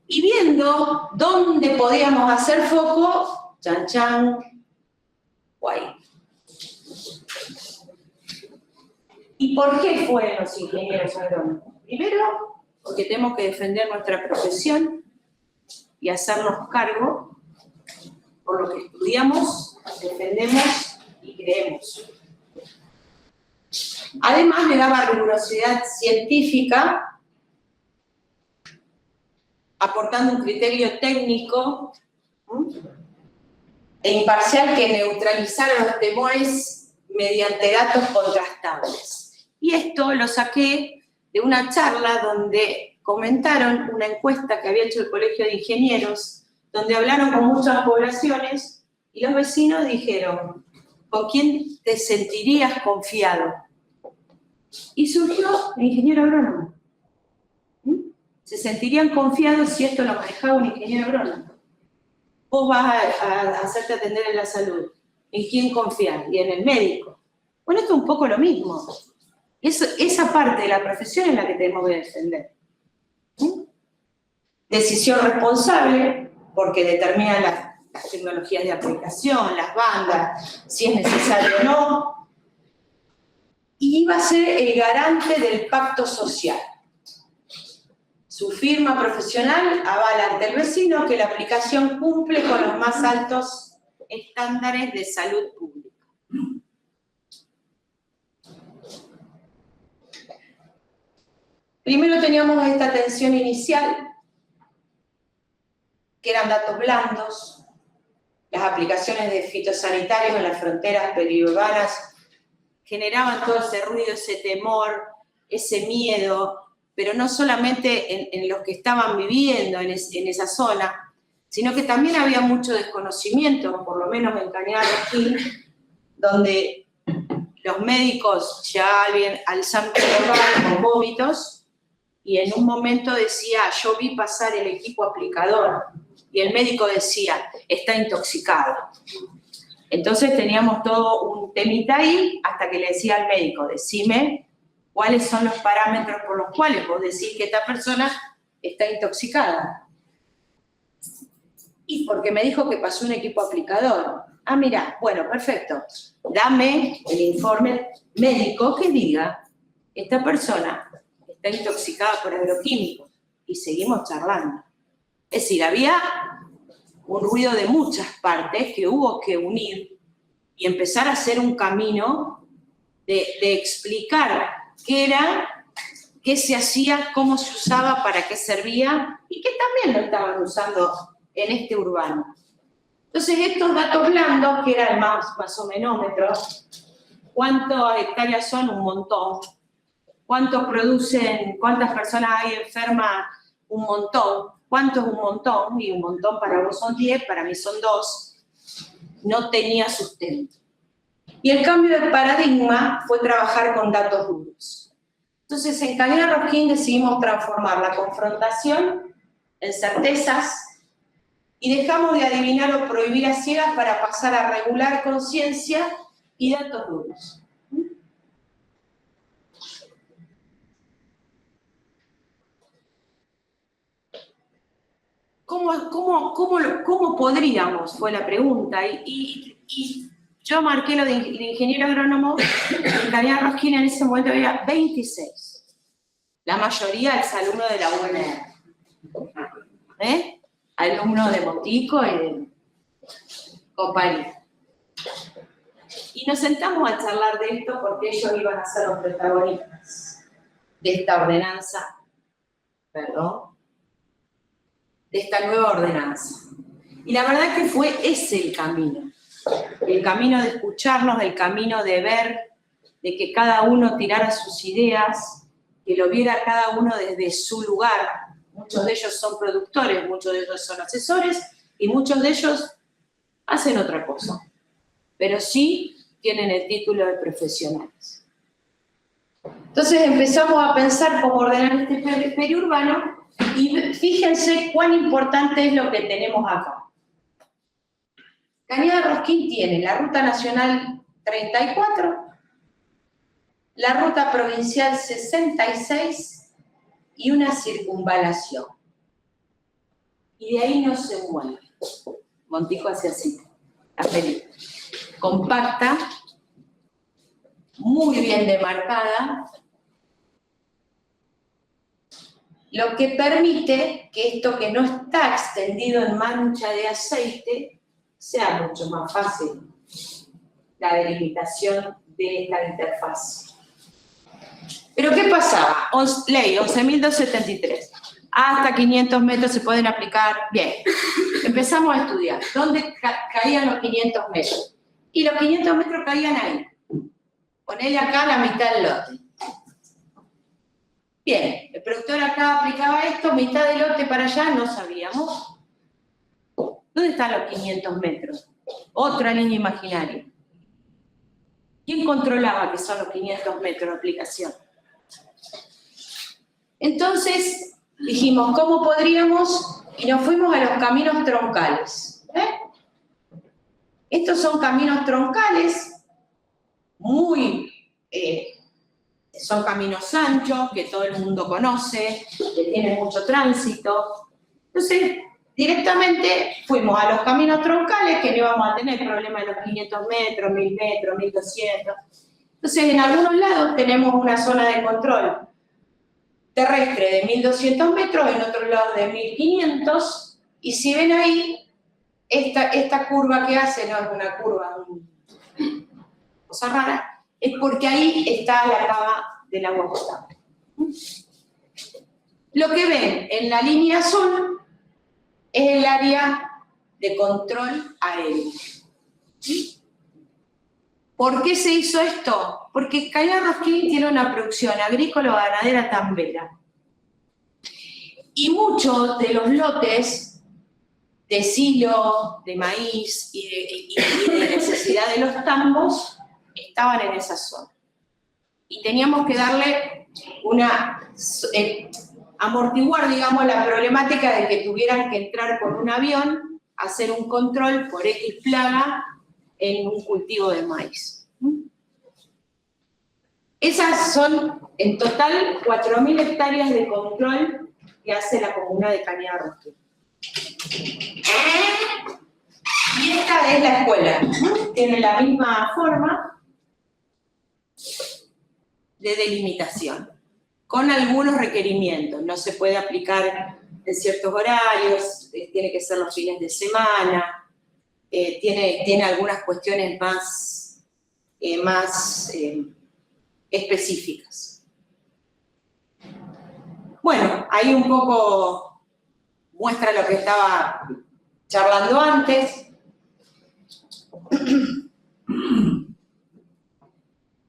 Y viendo dónde podíamos hacer foco, chan chan, guay. ¿Y por qué fueron los ingenieros agrónomos? Primero, porque tenemos que defender nuestra profesión y hacernos cargo por lo que estudiamos, defendemos y creemos. Además, le daba rigurosidad científica, aportando un criterio técnico e imparcial que neutralizara los temores mediante datos contrastables. Y esto lo saqué de una charla donde comentaron una encuesta que había hecho el Colegio de Ingenieros, donde hablaron con muchas poblaciones y los vecinos dijeron: ¿con quién te sentirías confiado? Y surgió el ingeniero agrónomo. Se sentirían confiados si esto lo manejaba un ingeniero agrónomo. Vos vas a hacerte atender en la salud. ¿En quién confiar? Y en el médico. Bueno, esto es un poco lo mismo. Esa parte de la profesión es la que tenemos que defender. Decisión responsable, porque determina las tecnologías de aplicación, las bandas, si es necesario o no. Y iba a ser el garante del pacto social. Su firma profesional avala ante el vecino que la aplicación cumple con los más altos estándares de salud pública. Primero teníamos esta tensión inicial, que eran datos blandos, las aplicaciones de fitosanitarios en las fronteras periurbanas generaban todo ese ruido, ese temor, ese miedo, pero no solamente en los que estaban viviendo en esa zona, sino que también había mucho desconocimiento, por lo menos en Cañada Rosquín, donde los médicos llegaban al San Pedro con vómitos y en un momento decía: yo vi pasar el equipo aplicador, y el médico decía: está intoxicado. Entonces teníamos todo un temita ahí, hasta que le decía al médico: decime cuáles son los parámetros por los cuales vos decís que esta persona está intoxicada. Y porque me dijo que pasó un equipo aplicador. Ah, mira, bueno, perfecto. Dame el informe médico que diga, esta persona está intoxicada por agroquímicos. Y seguimos charlando. Es decir, había un ruido de muchas partes que hubo que unir y empezar a hacer un camino de explicar qué era, qué se hacía, cómo se usaba, para qué servía y que también lo estaban usando en este urbano. Entonces, estos datos blandos, que era el masómetro, ¿cuántas hectáreas son? Un montón. ¿Cuántos producen? ¿Cuántas personas hay enfermas? Un montón. ¿Cuánto es un montón? Y un montón para vos son 10, para mí son 2. No tenía sustento. Y el cambio de paradigma fue trabajar con datos duros. Entonces, en Cañada Rosquín decidimos transformar la confrontación en certezas y dejamos de adivinar o prohibir a ciegas para pasar a regular conciencia y datos duros. ¿Cómo podríamos? Fue la pregunta. Y yo marqué lo de ingeniero agrónomo. En Cañada Rosquín en ese momento había 26. La mayoría exalumnos de la UNR. Alumnos de Motico y de compañía. Y nos sentamos a charlar de esto porque ellos iban a ser los protagonistas de esta ordenanza, de esta nueva ordenanza. Y la verdad que fue ese el camino de escucharnos, el camino de ver, de que cada uno tirara sus ideas, que lo viera cada uno desde su lugar. Muchos de ellos son productores, muchos de ellos son asesores y muchos de ellos hacen otra cosa, pero sí tienen el título de profesionales. Entonces empezamos a pensar cómo ordenar este periurbano y fíjense cuán importante es lo que tenemos acá. Cañada Rosquín tiene la Ruta Nacional 34, la Ruta Provincial 66 y una circunvalación. Y de ahí no se mueve. Montijo hace así, la película. Compacta, muy bien demarcada, lo que permite que esto que no está extendido en mancha de aceite sea mucho más fácil la delimitación de esta interfaz. Pero ¿qué pasaba? Ley 11.273. Hasta 500 metros se pueden aplicar. Bien, empezamos a estudiar. ¿Dónde caían los 500 metros? Y los 500 metros caían ahí. Ponele acá la mitad del lote. Bien, el productor acá aplicaba esto, mitad del lote para allá, no sabíamos. ¿Dónde están los 500 metros? Otra línea imaginaria. ¿Quién controlaba que son los 500 metros de aplicación? Entonces dijimos, ¿cómo podríamos? Y nos fuimos a los caminos troncales. Estos son caminos troncales, son caminos anchos, que todo el mundo conoce, que tienen mucho tránsito. Entonces, directamente fuimos a los caminos troncales, que no íbamos a tener problema de los 500 metros, 1000 metros, 1200. Entonces, en algunos lados tenemos una zona de control terrestre de 1200 metros, en otros lados de 1500, y si ven ahí, esta curva que hace, no es una curva, cosa rara, es porque ahí está la cava del agua potable. Lo que ven en la línea azul es el área de control aéreo. ¿Por qué se hizo esto? Porque Cañada Rosquín tiene una producción agrícola-ganadera tambera. Y muchos de los lotes de silo, de maíz y de necesidad de los tambos estaban en esa zona. Y teníamos que darle amortiguar, digamos, la problemática de que tuvieran que entrar con un avión a hacer un control por X plaga en un cultivo de maíz. Esas son, en total, 4.000 hectáreas de control que hace la comuna de Cañada Rosquín. Y esta es la escuela. Tiene la misma forma de delimitación, con algunos requerimientos. No se puede aplicar en ciertos horarios, tiene que ser los fines de semana, tiene algunas cuestiones más específicas. Bueno, ahí un poco muestra lo que estaba charlando antes.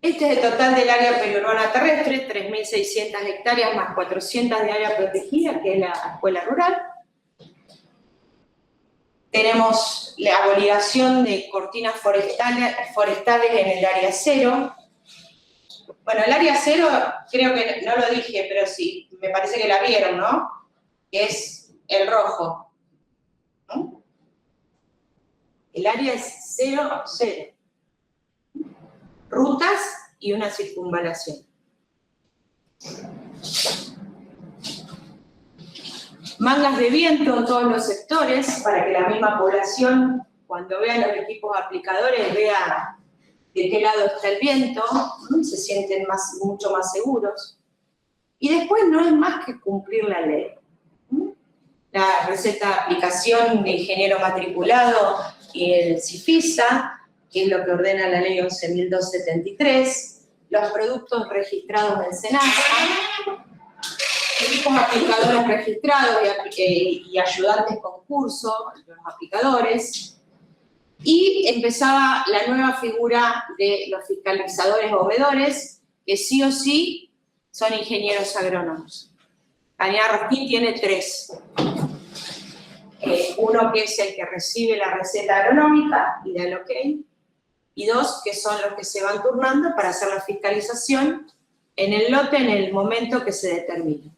Este es el total del área periurbana terrestre, 3.600 hectáreas más 400 de área protegida, que es la escuela rural. Tenemos la abolición de cortinas forestales en el área 0. Bueno, el área 0, creo que no lo dije, pero sí, me parece que la vieron, ¿no? Que es el rojo. ¿No? El área es 0, 0. Rutas y una circunvalación. Mangas de viento en todos los sectores, para que la misma población, cuando vea los equipos aplicadores, vea de qué lado está el viento, ¿no? Se sienten mucho más seguros. Y después no es más que cumplir la ley. La receta de aplicación de ingeniero matriculado y el CIFISA, que es lo que ordena la ley 11.273, los productos registrados del SENASA, equipos aplicadores registrados y ayudantes con curso, los aplicadores, y empezaba la nueva figura de los fiscalizadores o veedores, que sí o sí son ingenieros agrónomos. Cañada Rosquín tiene 3. Uno que es el que recibe la receta agronómica y da el ok, y 2 que son los que se van turnando para hacer la fiscalización en el lote en el momento que se determine.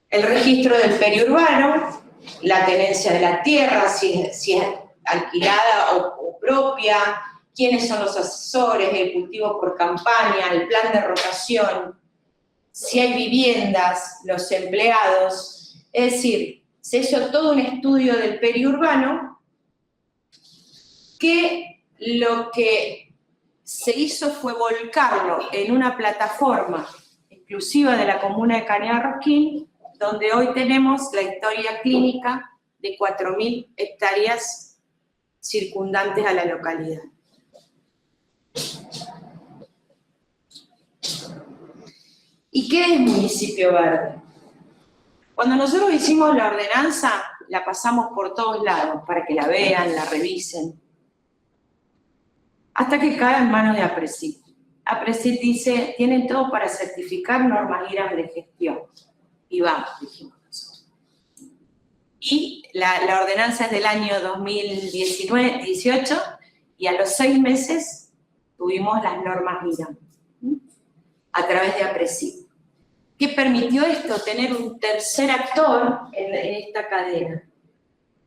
El registro del periurbano, la tenencia de la tierra, si es alquilada o propia, quiénes son los asesores, el cultivo por campaña, el plan de rotación, si hay viviendas, los empleados. Es decir, se hizo todo un estudio del periurbano que lo que se hizo fue volcarlo en una plataforma exclusiva de la comuna de Cañada Rosquín, donde hoy tenemos la historia clínica de 4.000 hectáreas circundantes a la localidad. ¿Y qué es municipio verde? Cuando nosotros hicimos la ordenanza, la pasamos por todos lados para que la vean, la revisen, hasta que cae en manos de APRESID. APRESID dice, tienen todo para certificar normas IRAM de gestión. Y vamos, dijimos nosotros. Y la ordenanza es del año 2018, y a los 6 meses tuvimos las normas IRAM, a través de APRESID. ¿Qué permitió esto? Tener un tercer actor en esta cadena.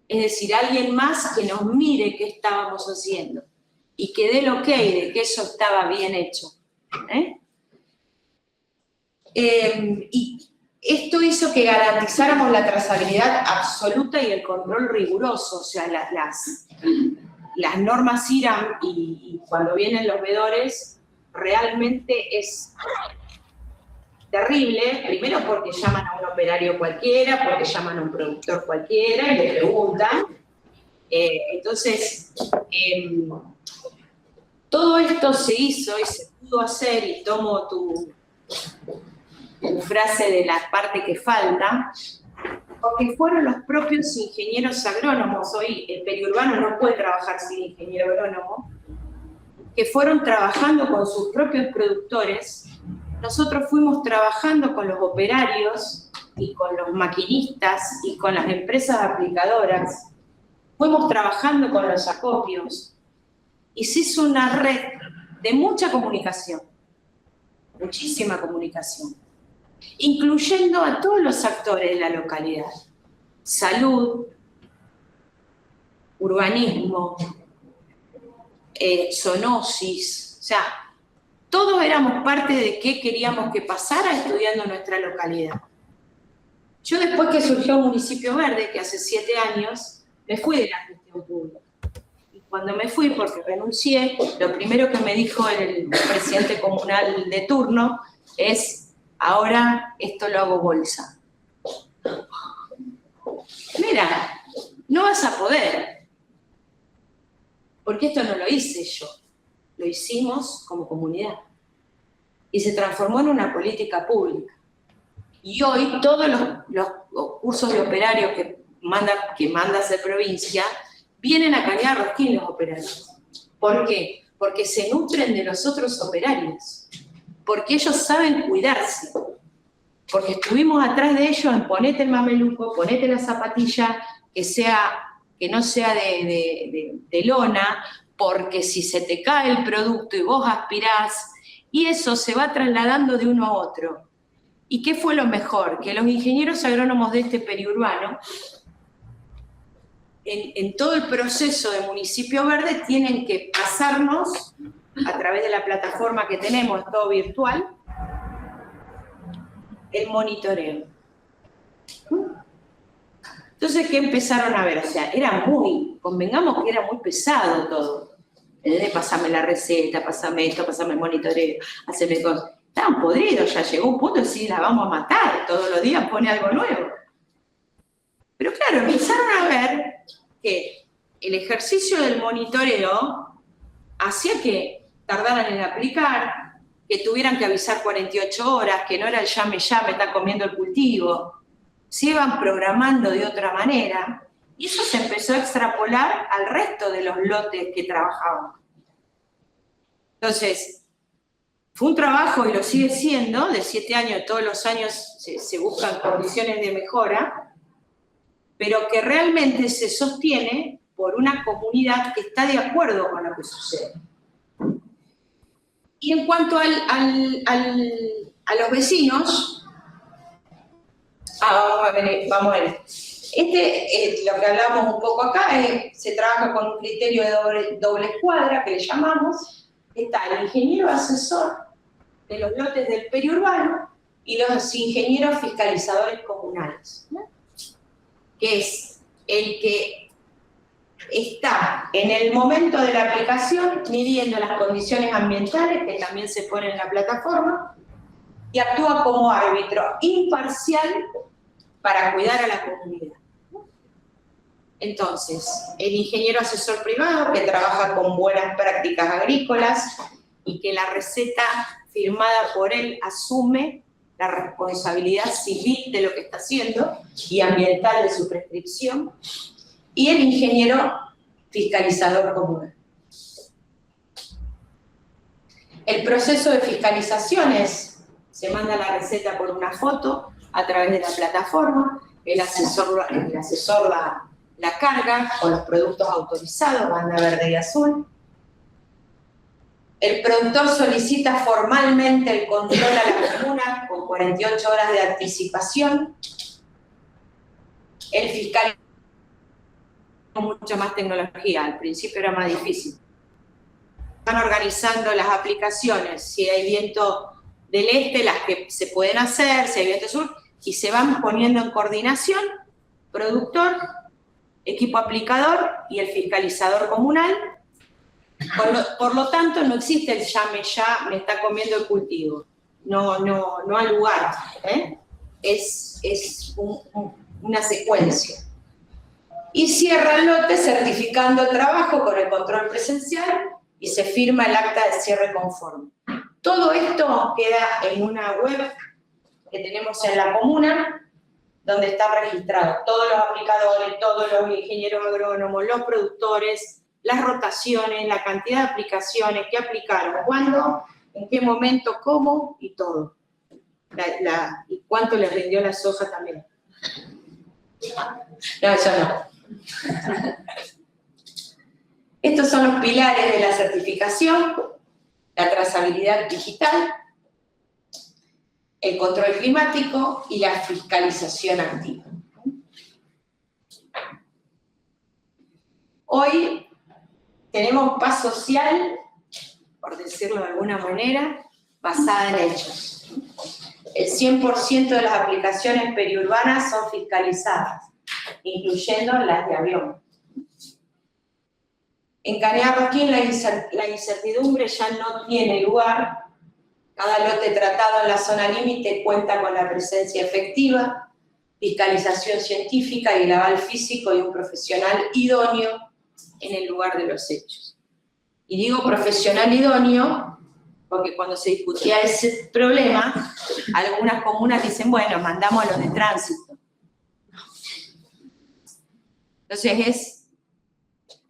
Es decir, alguien más que nos mire qué estábamos haciendo y que dé el ok de que eso estaba bien hecho. Y esto hizo que garantizáramos la trazabilidad absoluta y el control riguroso, o sea, las normas IRAM y cuando vienen los veedores, realmente es terrible, primero porque llaman a un operario cualquiera, porque llaman a un productor cualquiera y le preguntan. Entonces, todo esto se hizo y se pudo hacer, y tomo tu frase de la parte que falta, porque fueron los propios ingenieros agrónomos. Hoy el periurbano no puede trabajar sin ingeniero agrónomo, que fueron trabajando con sus propios productores. Nosotros fuimos trabajando con los operarios y con los maquinistas y con las empresas aplicadoras, fuimos trabajando con los acopios, y se hizo una red de mucha comunicación, muchísima comunicación, incluyendo a todos los actores de la localidad: salud, urbanismo, zoonosis, o sea, todos éramos parte de qué queríamos que pasara estudiando nuestra localidad. Yo después que surgió Municipio Verde, que hace 7 años, me fui de la gestión pública. Y cuando me fui, porque renuncié, lo primero que me dijo el presidente comunal de turno es, ahora esto lo hago bolsa. Mira, no vas a poder, porque esto no lo hice yo, lo hicimos como comunidad. Y se transformó en una política pública. Y hoy todos los cursos de operarios que manda hacer provincia vienen a Cañar Rosquín los operarios. ¿Por qué? Porque se nutren de los otros operarios. Porque ellos saben cuidarse. Porque estuvimos atrás de ellos en ponete el mameluco, ponete la zapatilla, que no sea de lona, porque si se te cae el producto y vos aspirás, y eso se va trasladando de uno a otro. ¿Y qué fue lo mejor? Que los ingenieros agrónomos de este periurbano, en todo el proceso de Municipio Verde, tienen que pasarnos, a través de la plataforma que tenemos, todo virtual, el monitoreo. Entonces, ¿qué empezaron a ver? O sea, convengamos que era muy pesado todo. Pasame la receta, pasame esto, pasame el monitoreo, haceme cosas. Estaban podridos, ya llegó un punto de decir, la vamos a matar, todos los días pone algo nuevo. Pero claro, empezaron a ver que el ejercicio del monitoreo hacía que tardaran en aplicar, que tuvieran que avisar 48 horas, que no era el llame, está comiendo el cultivo. Se iban programando de otra manera, y eso se empezó a extrapolar al resto de los lotes que trabajaban. Entonces, fue un trabajo, y lo sigue siendo, de 7 años, todos los años se buscan condiciones de mejora, pero que realmente se sostiene por una comunidad que está de acuerdo con lo que sucede. Y en cuanto a los vecinos, vamos a ver. Lo que hablamos un poco acá, se trabaja con un criterio de doble escuadra, que le llamamos. Está el ingeniero asesor de los lotes del periurbano y los ingenieros fiscalizadores comunales, ¿no? Que es el que está en el momento de la aplicación midiendo las condiciones ambientales, que también se ponen en la plataforma, y actúa como árbitro imparcial para cuidar a la comunidad. Entonces, el ingeniero asesor privado, que trabaja con buenas prácticas agrícolas y que la receta firmada por él asume la responsabilidad civil de lo que está haciendo y ambiental de su prescripción, y el ingeniero fiscalizador comunal. El proceso de fiscalización se manda la receta por una foto a través de la plataforma, el asesor la carga con los productos autorizados, banda verde y azul. El productor solicita formalmente el control a la comuna con 48 horas de anticipación. El fiscal con mucha más tecnología, al principio era más difícil. Están organizando las aplicaciones, si hay viento del este, las que se pueden hacer, si hay viento sur, y se van poniendo en coordinación, productor, equipo aplicador y el fiscalizador comunal. Por lo tanto, no existe el llame ya, me está comiendo el cultivo. No hay lugar. Es una secuencia. Y cierra el lote certificando el trabajo con el control presencial y se firma el acta de cierre conforme. Todo esto queda en una web que tenemos en la comuna, donde está registrado todos los aplicadores, todos los ingenieros agrónomos, los productores, las rotaciones, la cantidad de aplicaciones, qué aplicaron, cuándo, en qué momento, cómo y todo. Y cuánto les rindió la soja también. No, eso no. Estos son los pilares de la certificación: la trazabilidad digital, el control climático y la fiscalización activa. Hoy tenemos paz social, por decirlo de alguna manera, basada en hechos. el 100% de las aplicaciones periurbanas son fiscalizadas, incluyendo las de avión. En Cañada Rosquín la incertidumbre ya no tiene lugar. Cada lote tratado en la zona límite cuenta con la presencia efectiva, fiscalización científica y el aval físico de un profesional idóneo en el lugar de los hechos. Y digo profesional idóneo porque cuando se discutía ese problema, algunas comunas dicen, bueno, mandamos a los de tránsito. Entonces es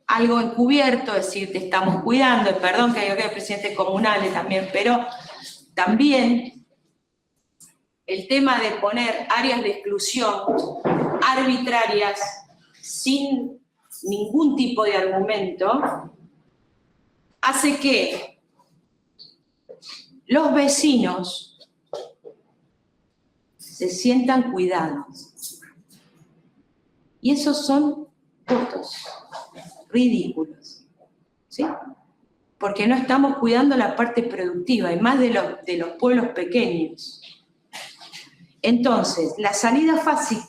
algo encubierto, es decir, te estamos cuidando, perdón que digo que hay presidentes comunales también, pero también el tema de poner áreas de exclusión arbitrarias sin ningún tipo de argumento hace que los vecinos se sientan cuidados. Y esos son costos ridículos, ¿sí? Porque no estamos cuidando la parte productiva, y más de los pueblos pequeños. Entonces, la salida fácil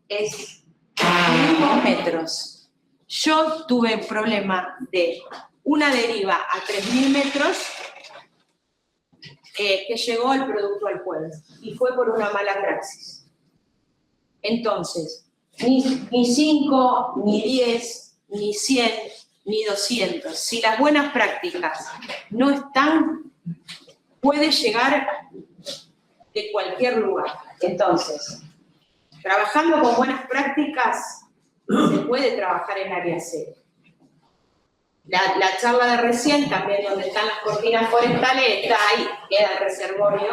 es 5 metros. Yo tuve un problema de una deriva a 3.000 metros que llegó el producto al pueblo, y fue por una mala praxis. Entonces, ni 5, ni 10, ni 100, ni 200. Si las buenas prácticas no están, puede llegar de cualquier lugar. Entonces, trabajando con buenas prácticas, se puede trabajar en área cero. La charla de recién, también donde están las cortinas forestales, está ahí, queda el reservorio.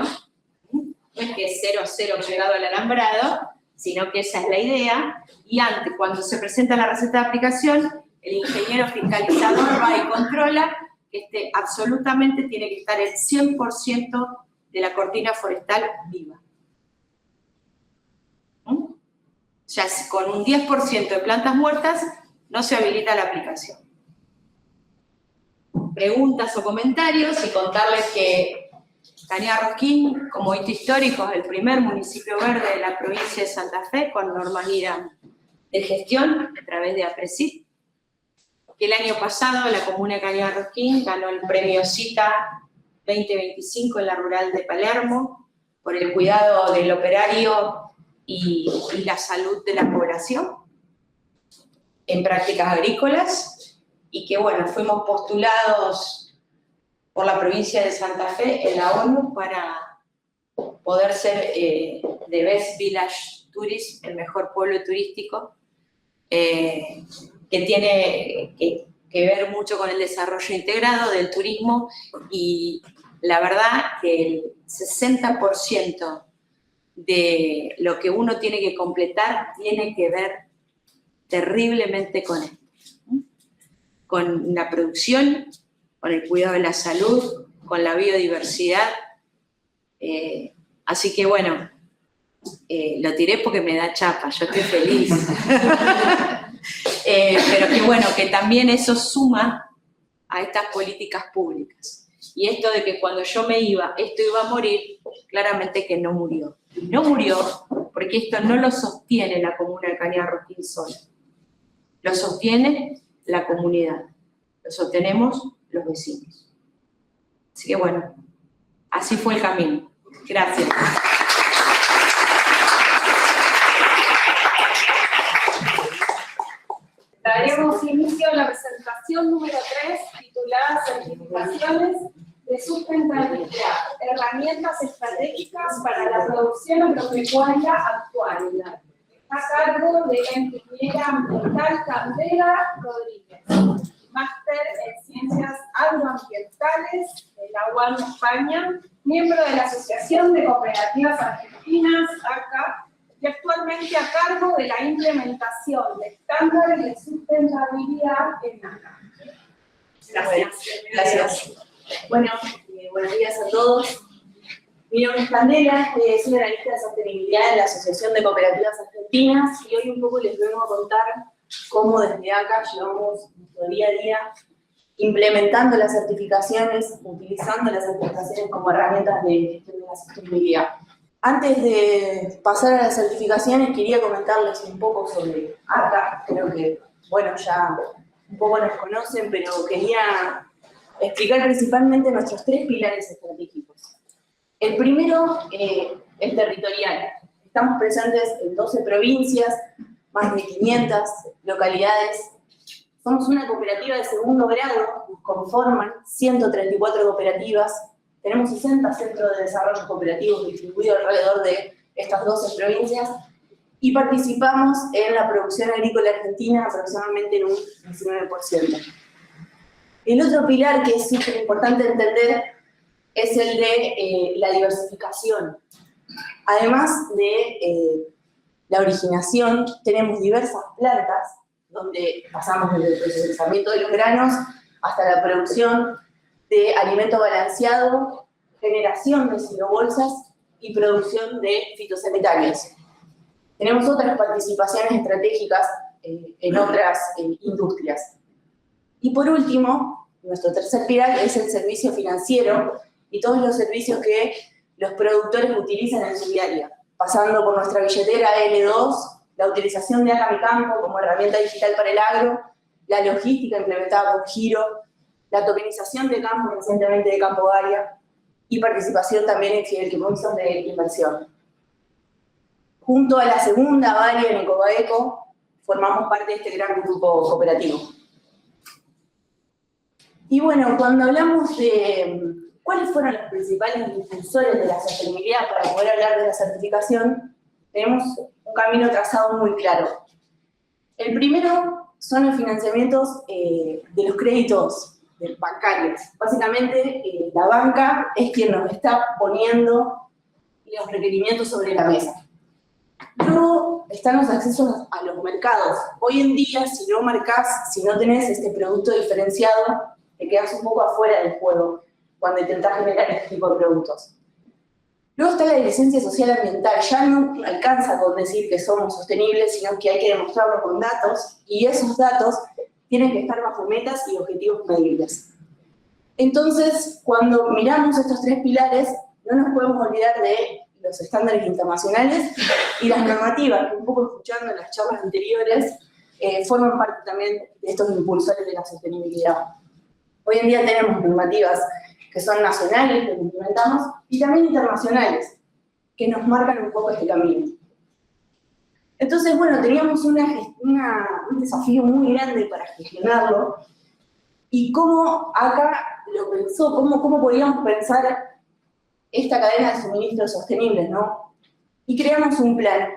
No es que es 0,0 pegado al alambrado, sino que esa es la idea. Y antes, cuando se presenta la receta de aplicación, el ingeniero fiscalizador va y controla que absolutamente tiene que estar el 100% de la cortina forestal viva. Ya con un 10% de plantas muertas no se habilita la aplicación. Preguntas o comentarios, y contarles que Cañada Rosquín, como hito histórico, es el primer municipio verde de la provincia de Santa Fe con normativa de gestión a través de APRESID. Que el año pasado la comuna de Cañada Rosquín ganó el premio CITA 2025 en la rural de Palermo por el cuidado del operario y la salud de la población en prácticas agrícolas, y que bueno, fuimos postulados por la provincia de Santa Fe en la ONU para poder ser The Best Village Tourism, el mejor pueblo turístico, que tiene que ver mucho con el desarrollo integrado del turismo, y la verdad que el 60% de lo que uno tiene que completar tiene que ver terriblemente con esto, con la producción, con el cuidado de la salud, con la biodiversidad. Así que bueno, lo tiré porque me da chapa, yo estoy feliz. Pero que bueno, que también eso suma a estas políticas públicas. Y esto de que cuando yo me iba, esto iba a morir, claramente que no murió. No murió porque esto no lo sostiene la comuna de Cañada Rosquín sola. Lo sostiene la comunidad. Lo sostenemos los vecinos. Así que bueno, así fue el camino. Gracias. Daremos inicio a la presentación número 3, titulada Certificaciones de Sustentabilidad, herramientas estratégicas para la producción agropecuaria actual. A cargo de la ingeniera ambiental Candela Rodríguez, máster en Ciencias Agroambientales de la UAM España, miembro de la Asociación de Cooperativas Argentinas, ACA, y actualmente a cargo de la implementación de estándares de sustentabilidad en ACA. Gracias. Gracias. Bueno, buenos días a todos. Mi nombre es Candela, soy analista de sostenibilidad de la Asociación de Cooperativas Argentinas, y hoy un poco les vengo a contar cómo desde ACA llevamos nuestro día a día implementando las certificaciones, utilizando las certificaciones como herramientas de gestión de la sostenibilidad. Antes de pasar a las certificaciones, quería comentarles un poco sobre ACA. Creo que, bueno, ya un poco nos conocen, pero quería explicar principalmente nuestros 3 pilares estratégicos. El primero es territorial. Estamos presentes en 12 provincias, más de 500 localidades. Somos una cooperativa de segundo grado, nos conforman 134 cooperativas. Tenemos 60 centros de desarrollo cooperativos distribuidos alrededor de estas 12 provincias y participamos en la producción agrícola argentina aproximadamente en un 19%. El otro pilar que es súper importante entender es el de la diversificación. Además de la originación, tenemos diversas plantas donde pasamos desde el procesamiento de los granos hasta la producción de alimento balanceado, generación de silobolsas y producción de fitosanitarios. Tenemos otras participaciones estratégicas en otras industrias. Y por último, nuestro tercer pilar es el servicio financiero y todos los servicios que los productores utilizan en su día a día, pasando por nuestra billetera L2, la utilización de ACA Mi Campo como herramienta digital para el agro, la logística implementada por Giro, la tokenización de campo recientemente de Campo Gaia y participación también en fideicomisos de inversión. Junto a la segunda Varia en Ecobaeco, formamos parte de este gran grupo cooperativo. Y bueno, cuando hablamos de cuáles fueron los principales impulsores de la sostenibilidad para poder hablar de la certificación, tenemos un camino trazado muy claro. El primero son los financiamientos de los créditos bancarios. Básicamente, la banca es quien nos está poniendo los requerimientos sobre la mesa. Luego están los accesos a los mercados. Hoy en día, si no marcas, si no tenés este producto diferenciado, te quedas un poco afuera del juego cuando intentás generar este tipo de productos. Luego está la licencia social ambiental. Ya no alcanza con decir que somos sostenibles, sino que hay que demostrarlo con datos, y esos datos tienen que estar bajo metas y objetivos medibles. Entonces, cuando miramos estos 3 pilares, no nos podemos olvidar de los estándares internacionales y las normativas, que un poco escuchando en las charlas anteriores, forman parte también de estos impulsores de la sostenibilidad. Hoy en día tenemos normativas que son nacionales, que implementamos, y también internacionales, que nos marcan un poco este camino. Entonces, bueno, teníamos un desafío muy grande para gestionarlo, y cómo acá lo pensó, cómo podíamos pensar esta cadena de suministros sostenibles, ¿no? Y creamos un plan,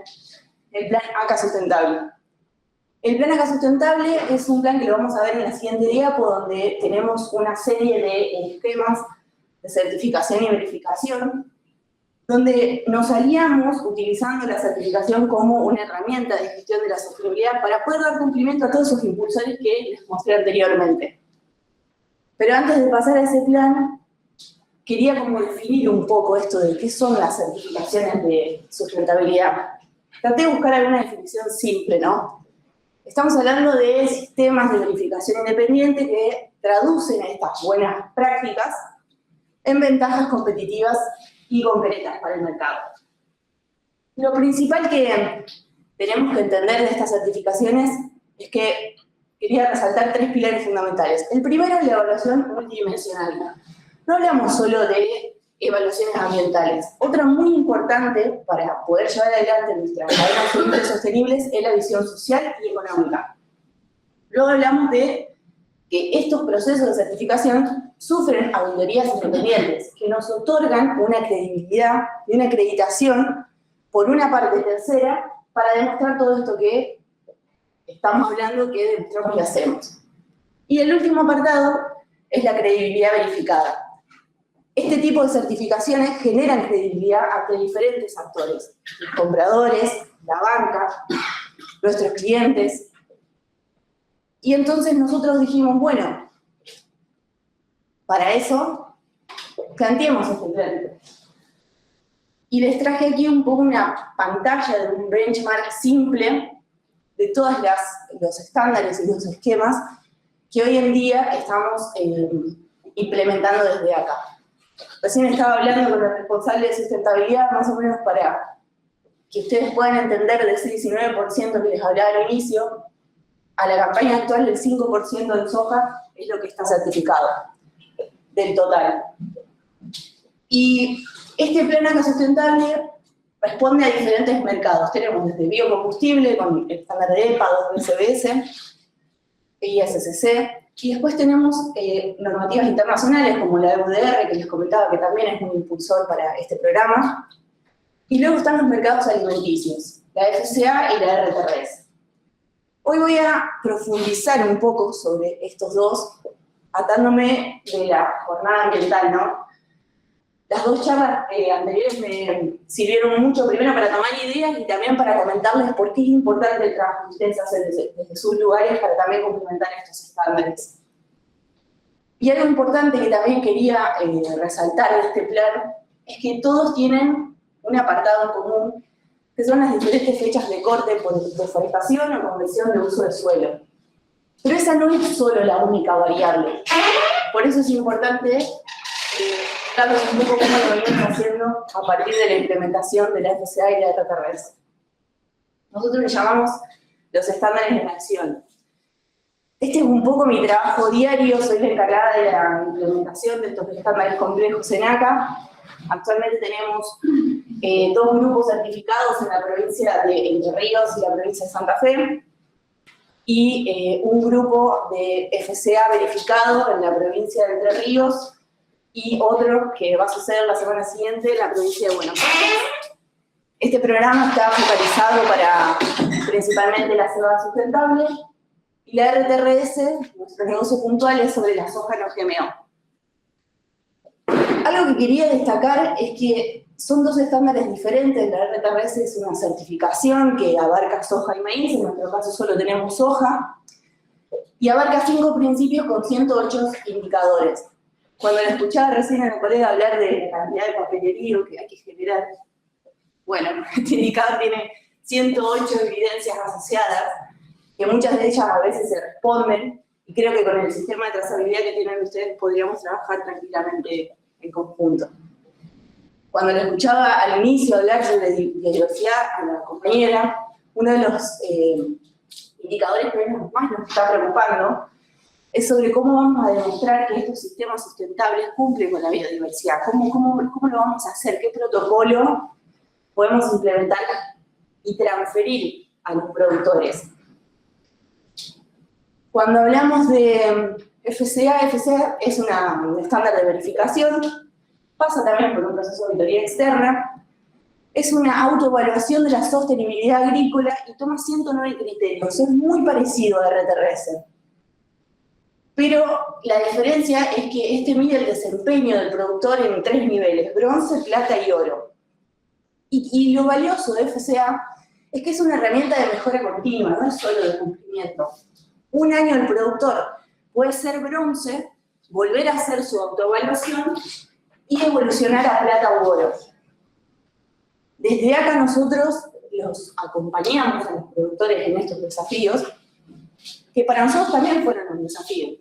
el plan ACA Sustentable. El plan ACA Sustentable es un plan que lo vamos a ver en la siguiente diapo, donde tenemos una serie de esquemas de certificación y verificación, donde nos aliamos utilizando la certificación como una herramienta de gestión de la sostenibilidad para poder dar cumplimiento a todos esos impulsores que les mostré anteriormente. Pero antes de pasar a ese plan, quería como definir un poco esto de qué son las certificaciones de sustentabilidad. Traté de buscar alguna definición simple, ¿no? Estamos hablando de sistemas de verificación independiente que traducen estas buenas prácticas en ventajas competitivas y concretas para el mercado. Lo principal que tenemos que entender de estas certificaciones es que quería resaltar 3 pilares fundamentales. El primero es la evaluación multidimensional. No hablamos solo de evaluaciones ambientales. Otra muy importante para poder llevar adelante nuestra cadena de suministros sostenibles es la visión social y económica. Luego hablamos de que estos procesos de certificación sufren auditorías independientes que nos otorgan una credibilidad y una acreditación por una parte tercera para demostrar todo esto que estamos hablando, que demostramos y hacemos. Y el último apartado es la credibilidad verificada. Este tipo de certificaciones generan credibilidad ante diferentes actores, los compradores, la banca, nuestros clientes. Y entonces nosotros dijimos, bueno, para eso, planteemos este plan. Y les traje aquí un poco una pantalla de un benchmark simple de todos los estándares y los esquemas que hoy en día estamos implementando desde acá. Recién estaba hablando con el responsable de sustentabilidad, más o menos para que ustedes puedan entender de ese 19% que les hablaba al inicio, a la campaña actual del 5% de soja es lo que está certificado del total. Y este plan ACA sustentable responde a diferentes mercados. Tenemos desde biocombustible, con el estándar de EPA, 2BSBS, ISCC, y después tenemos normativas internacionales como la EUDR, que les comentaba que también es un impulsor para este programa. Y luego están los mercados alimenticios, la FCA y la RTRS. Hoy voy a profundizar un poco sobre estos dos, atándome de la jornada ambiental, ¿no? Las dos charlas anteriores me sirvieron mucho, primero para tomar ideas y también para comentarles por qué es importante el trabajo que ustedes hacen desde sus lugares para también complementar estos estándares. Y algo importante que también quería resaltar de este plan es que todos tienen un apartado en común, que son las diferentes fechas de corte por deforestación o conversión de uso de suelo. Pero esa no es solo la única variable. Por eso es importante explicarles un poco cómo lo venimos haciendo a partir de la implementación de la FCA y la RTRS. Nosotros le llamamos los estándares en acción. Este es un poco mi trabajo diario, soy la encargada de la implementación de estos estándares complejos en ACA. Actualmente tenemos 2 grupos certificados en la provincia de Entre Ríos y la provincia de Santa Fe, y un grupo de FCA verificado en la provincia de Entre Ríos, y otro que va a suceder la semana siguiente en la provincia de Buenos Aires. Este programa está focalizado para principalmente la cebada sustentable, y la RTRS, nuestro negocio puntual, es sobre la soja no GMO. Algo que quería destacar es que son 2 estándares diferentes. La RTRS es una certificación que abarca soja y maíz, en nuestro caso solo tenemos soja, y abarca 5 principios con 108 indicadores. Cuando la escuchaba recién a la colega hablar de la cantidad de papelerío que hay que generar, bueno, este indicador tiene 108 evidencias asociadas, que muchas de ellas a veces se responden, y creo que con el sistema de trazabilidad que tienen ustedes podríamos trabajar tranquilamente en conjunto. Cuando la escuchaba al inicio hablar sobre biodiversidad a la compañera, uno de los indicadores que más nos está preocupando es sobre cómo vamos a demostrar que estos sistemas sustentables cumplen con la biodiversidad. ¿Cómo lo vamos a hacer? ¿Qué protocolo podemos implementar y transferir a los productores? Cuando hablamos de FCA es un estándar de verificación, pasa también por un proceso de auditoría externa, es una autoevaluación de la sostenibilidad agrícola y toma 109 criterios, es muy parecido a RTRS. Pero la diferencia es que este mide el desempeño del productor en 3 niveles, bronce, plata y oro. Y lo valioso de FCA es que es una herramienta de mejora continua, no es solo de cumplimiento. Un año el productor puede ser bronce, volver a hacer su autoevaluación y evolucionar a plata u oro. Desde acá nosotros los acompañamos a los productores en estos desafíos, que para nosotros también fueron un desafío.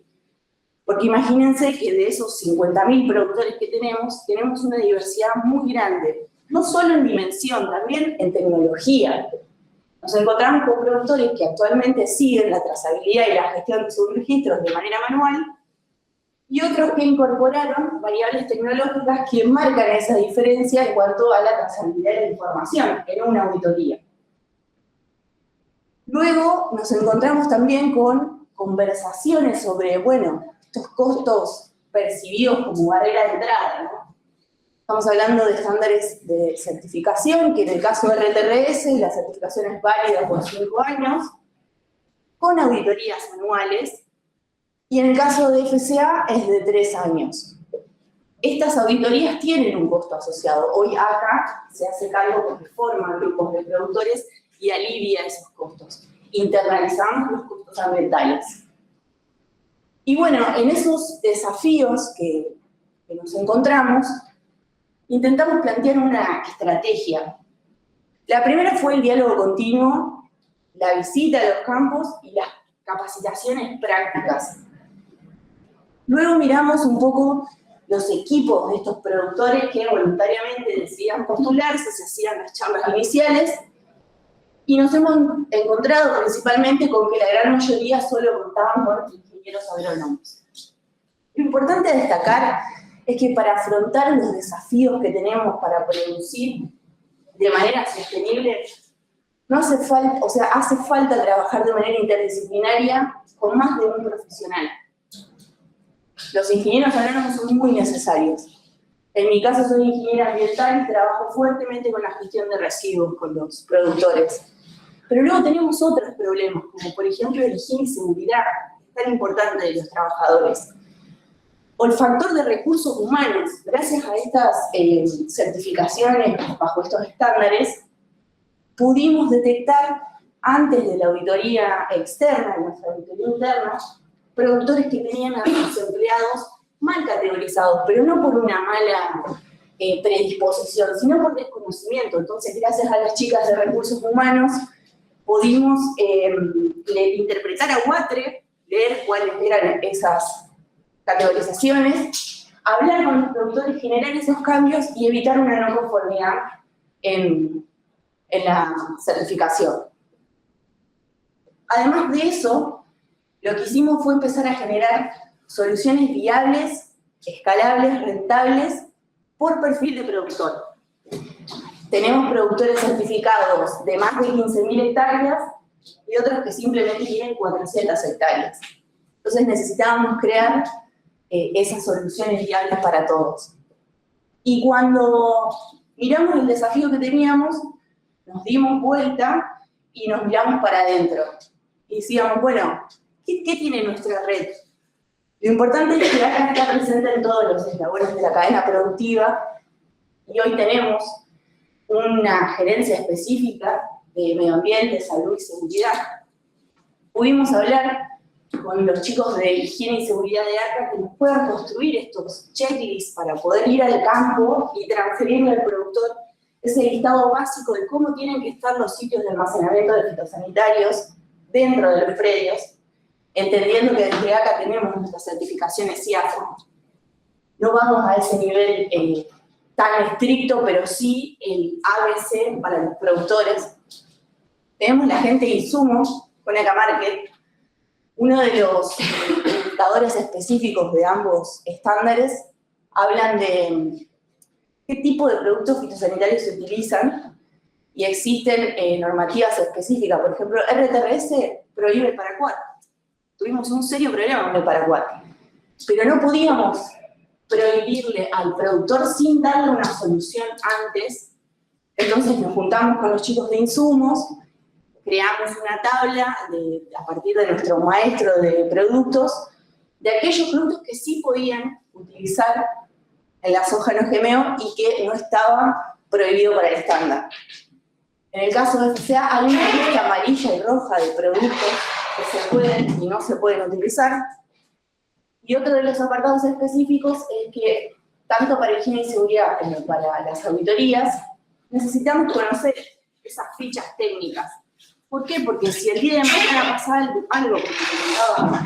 Porque imagínense que de esos 50.000 productores que tenemos una diversidad muy grande, no solo en dimensión, también en tecnología. Nos encontramos con productores que actualmente siguen la trazabilidad y la gestión de sus registros de manera manual, y otros que incorporaron variables tecnológicas que marcan esa diferencia en cuanto a la trazabilidad de la información en una auditoría. Luego nos encontramos también con conversaciones sobre, bueno, estos costos percibidos como barrera de entrada, ¿no? Estamos hablando de estándares de certificación, que en el caso de RTRS la certificación es válida por 5 años, con auditorías anuales, y en el caso de FCA es de 3 años. Estas auditorías tienen un costo asociado. Hoy ACA se hace cargo porque forma grupos de productores y alivia esos costos. Internalizamos los costos ambientales. Y bueno, en esos desafíos que nos encontramos, intentamos plantear una estrategia. La primera fue el diálogo continuo, la visita a los campos y las capacitaciones prácticas. Luego miramos un poco los equipos de estos productores que voluntariamente decidían postularse, se hacían las charlas iniciales, y nos hemos encontrado principalmente con que la gran mayoría solo contaban con ingenieros agrónomos. Lo importante a destacar es que para afrontar los desafíos que tenemos para producir de manera sostenible, no hace falta, o sea, hace falta trabajar de manera interdisciplinaria con más de un profesional. Los ingenieros agrónomos son muy necesarios. En mi caso soy ingeniera ambiental y trabajo fuertemente con la gestión de residuos con los productores. Pero luego tenemos otros problemas, como por ejemplo la higiene y seguridad, tan importante de los trabajadores. O el factor de recursos humanos. Gracias a estas certificaciones bajo estos estándares, pudimos detectar antes de la auditoría externa, de nuestra auditoría interna, productores que tenían a sus empleados mal categorizados, pero no por una mala predisposición, sino por desconocimiento. Entonces, gracias a las chicas de recursos humanos, pudimos interpretar a UATRE, leer cuáles eran esas categorizaciones, hablar con los productores, generar esos cambios y evitar una no conformidad en la certificación. Además de eso, lo que hicimos fue empezar a generar soluciones viables, escalables, rentables, por perfil de productor. Tenemos productores certificados de más de 15.000 hectáreas y otros que simplemente tienen 400 hectáreas. Entonces necesitábamos crear esas soluciones viables para todos. Y cuando miramos el desafío que teníamos, nos dimos vuelta y nos miramos para adentro. Y decíamos, bueno, ¿qué tiene nuestra red? Lo importante es que la ACA está presente en todos los eslabones de la cadena productiva y hoy tenemos una gerencia específica de medio ambiente, salud y seguridad. Pudimos hablar con los chicos de higiene y seguridad de ACA que nos puedan construir estos checklists para poder ir al campo y transferirle al productor ese listado básico de cómo tienen que estar los sitios de almacenamiento de fitosanitarios dentro de los predios, entendiendo que desde ACA tenemos nuestras certificaciones CIAFA. No vamos a ese nivel tan estricto, pero sí el ABC para los productores. Tenemos la gente de insumos con ACA Market. Uno de los indicadores específicos de ambos estándares hablan de qué tipo de productos fitosanitarios se utilizan y existen normativas específicas. Por ejemplo, RTRS prohíbe el paraquat. Tuvimos un serio problema con el paraquat, pero no podíamos prohibirle al productor sin darle una solución antes. Entonces nos juntamos con los chicos de insumos, creamos una tabla a partir de nuestro maestro de productos, de aquellos productos que sí podían utilizar en la soja no GMO y que no estaba prohibido para el estándar. En el caso de FCA hay una lista amarilla y roja de productos que se pueden y no se pueden utilizar. Y otro de los apartados específicos es que, tanto para higiene y seguridad como para las auditorías, necesitamos conocer esas fichas técnicas. ¿Por qué? Porque si el día de mañana pasa algo como comentaba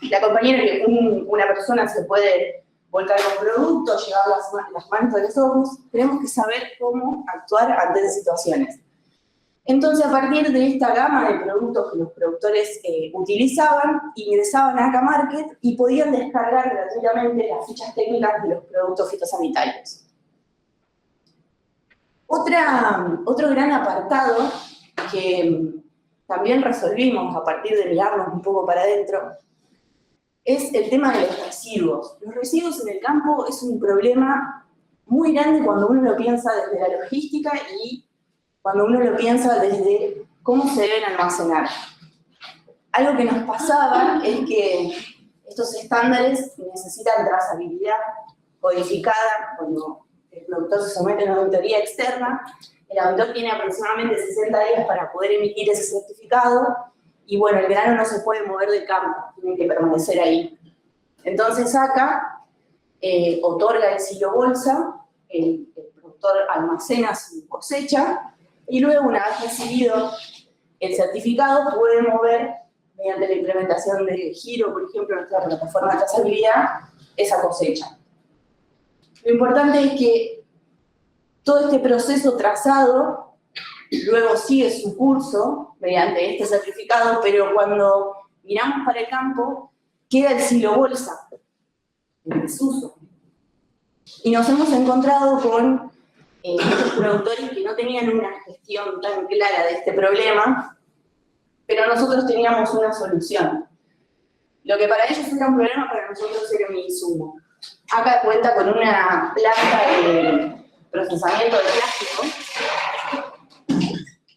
la compañera, que una persona se puede volcar con productos, llevar las manos a los ojos, tenemos que saber cómo actuar ante esas situaciones. Entonces, a partir de esta gama de productos que los productores utilizaban, ingresaban a ACA Market y podían descargar gratuitamente las fichas técnicas de los productos fitosanitarios. Otro gran apartado que también resolvimos a partir de mirarnos un poco para adentro es el tema de los residuos. Los residuos en el campo es un problema muy grande cuando uno lo piensa desde la logística y cuando uno lo piensa desde cómo se deben almacenar. Algo que nos pasaba es que estos estándares necesitan trazabilidad codificada. Cuando el productor se somete a una auditoría externa, el auditor tiene aproximadamente 60 días para poder emitir ese certificado y bueno, el grano no se puede mover del campo, tiene que permanecer ahí. Entonces ACA otorga el silo bolsa, el productor almacena su cosecha y luego, una vez recibido el certificado, puede mover, mediante la implementación de Giro, por ejemplo, nuestra plataforma de trazabilidad, esa cosecha. Lo importante es que todo este proceso trazado luego sigue su curso mediante este certificado, pero cuando miramos para el campo, queda el silo bolsa en desuso. Y nos hemos encontrado con estos productores que no tenían una gestión tan clara de este problema, pero nosotros teníamos una solución. Lo que para ellos era un problema, para nosotros era un insumo. Acá cuenta con una planta de procesamiento de plástico.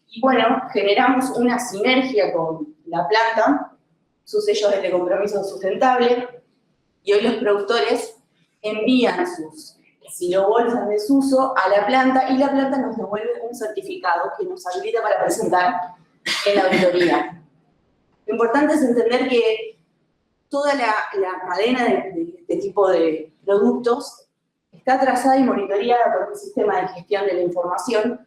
Y bueno, generamos una sinergia con la planta, sus sellos de compromiso sustentable, y hoy los productores envían sus silobolsas en desuso a la planta y la planta nos devuelve un certificado que nos habilita para presentar en la auditoría. Lo importante es entender que toda la cadena de este tipo de productos está trazada y monitoreada por un sistema de gestión de la información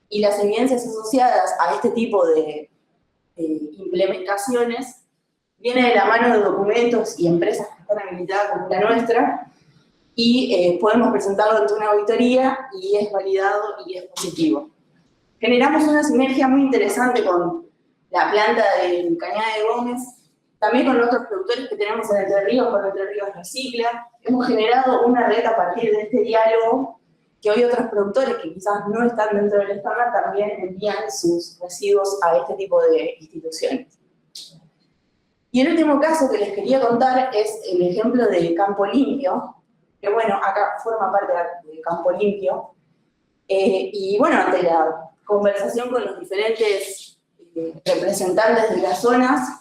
y las evidencias asociadas a este tipo de implementaciones vienen de la mano de documentos y empresas que están habilitadas como la nuestra y podemos presentarlo ante una auditoría y es validado y es positivo. Generamos una sinergia muy interesante con la planta de Cañada de Gómez, también con otros productores que tenemos en Entre Ríos, con Entre Ríos Recicla. Hemos generado una red a partir de este diálogo que hoy otros productores que quizás no están dentro del estándar también envían sus residuos a este tipo de instituciones. Y el último caso que les quería contar es el ejemplo de Campo Limpio, que bueno, acá forma parte de Campo Limpio. Y bueno, ante la conversación con los diferentes representantes de las zonas,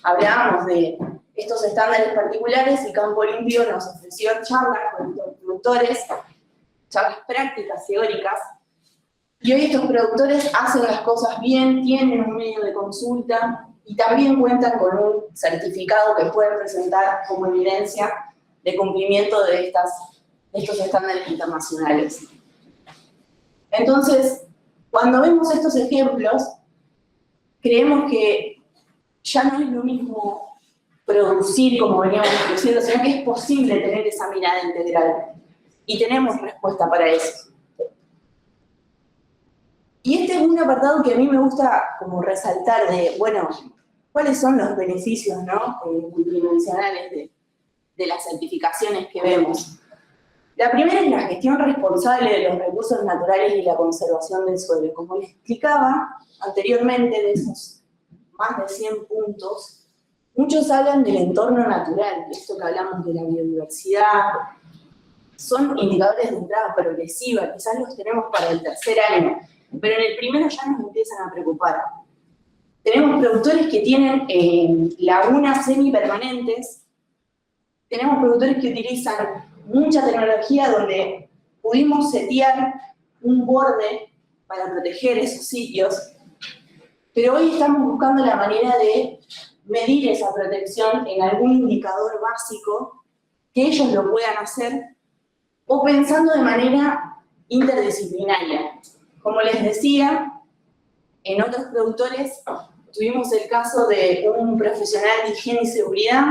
hablábamos de estos estándares particulares y Campo Limpio nos ofreció charlas con los productores, charlas prácticas, teóricas, y hoy estos productores hacen las cosas bien, tienen un medio de consulta y también cuentan con un certificado que pueden presentar como evidencia de cumplimiento de estos estándares internacionales. Entonces, cuando vemos estos ejemplos, creemos que ya no es lo mismo producir como veníamos produciendo, sino que es posible tener esa mirada integral. Y tenemos respuesta para eso. Y este es un apartado que a mí me gusta como resaltar de, bueno, ¿cuáles son los beneficios, ¿no? Multidimensionales de las certificaciones que vemos? La primera es la gestión responsable de los recursos naturales y la conservación del suelo. Como les explicaba anteriormente, de esos más de 100 puntos, muchos hablan del entorno natural, esto que hablamos de la biodiversidad. Son indicadores de entrada progresiva, quizás los tenemos para el tercer año, pero en el primero ya nos empiezan a preocupar. Tenemos productores que tienen lagunas semipermanentes, tenemos productores que utilizan mucha tecnología donde pudimos setear un borde para proteger esos sitios, pero hoy estamos buscando la manera de medir esa protección en algún indicador básico, que ellos lo puedan hacer, o pensando de manera interdisciplinaria. Como les decía, en otros productores tuvimos el caso de un profesional de higiene y seguridad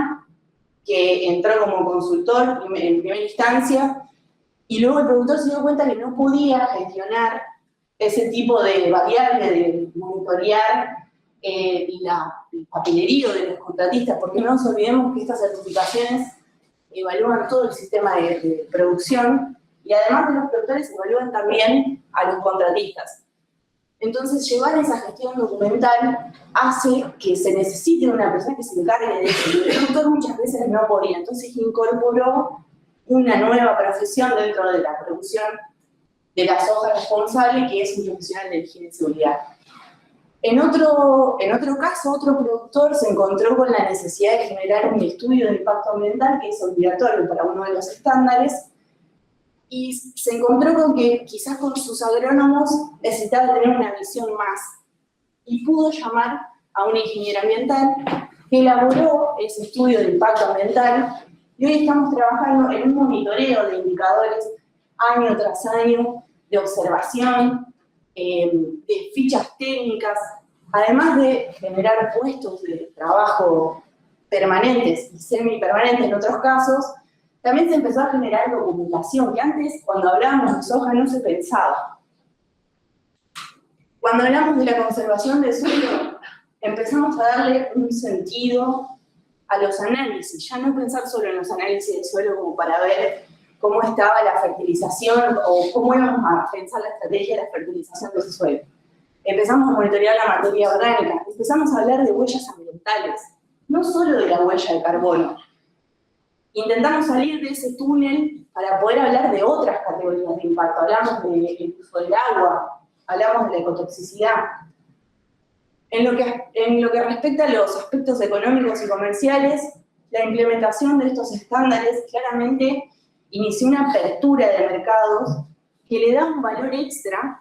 que entró como consultor en primera instancia y luego el productor se dio cuenta que no podía gestionar ese tipo de variables, de monitorear el papelerío de los contratistas, porque no nos olvidemos que estas certificaciones evalúan todo el sistema de producción y además de los productores evalúan también a los contratistas. Entonces, llevar esa gestión documental hace que se necesite una persona que se encargue de eso. El productor muchas veces no podía, entonces incorporó una nueva profesión dentro de la producción de la soja responsable, que es un profesional de higiene y seguridad. En otro caso, otro productor se encontró con la necesidad de generar un estudio de impacto ambiental, que es obligatorio para uno de los estándares, y se encontró con que quizás con sus agrónomos necesitaba tener una visión más. Y pudo llamar a una ingeniera ambiental que elaboró ese estudio de impacto ambiental, y hoy estamos trabajando en un monitoreo de indicadores año tras año, de observación, de fichas técnicas, además de generar puestos de trabajo permanentes y semipermanentes en otros casos, También se empezó a generar documentación, que antes, cuando hablábamos de soja, no se pensaba. Cuando hablamos de la conservación del suelo, empezamos a darle un sentido a los análisis, ya no pensar solo en los análisis del suelo como para ver cómo estaba la fertilización o cómo íbamos a pensar la estrategia de la fertilización del suelo. Empezamos a monitorear la materia orgánica, empezamos a hablar de huellas ambientales, no solo de la huella de carbono. Intentamos salir de ese túnel para poder hablar de otras categorías de impacto. Hablamos del uso del agua, hablamos de la ecotoxicidad. En lo que respecta a los aspectos económicos y comerciales, la implementación de estos estándares claramente inició una apertura de mercados que le da un valor extra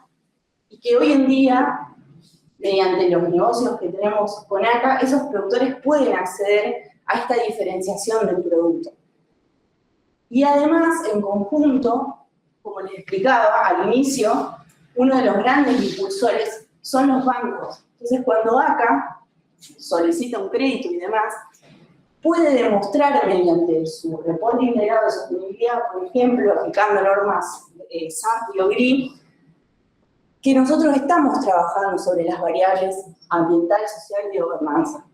y que hoy en día, mediante los negocios que tenemos con ACA, esos productores pueden acceder a esta diferenciación del producto. Y además, en conjunto, como les explicaba al inicio, uno de los grandes impulsores son los bancos. Entonces, cuando ACA solicita un crédito y demás, puede demostrar mediante su reporte integrado de sostenibilidad, por ejemplo, aplicando normas SAP y OGRI, que nosotros estamos trabajando sobre las variables ambiental, social y de gobernanza.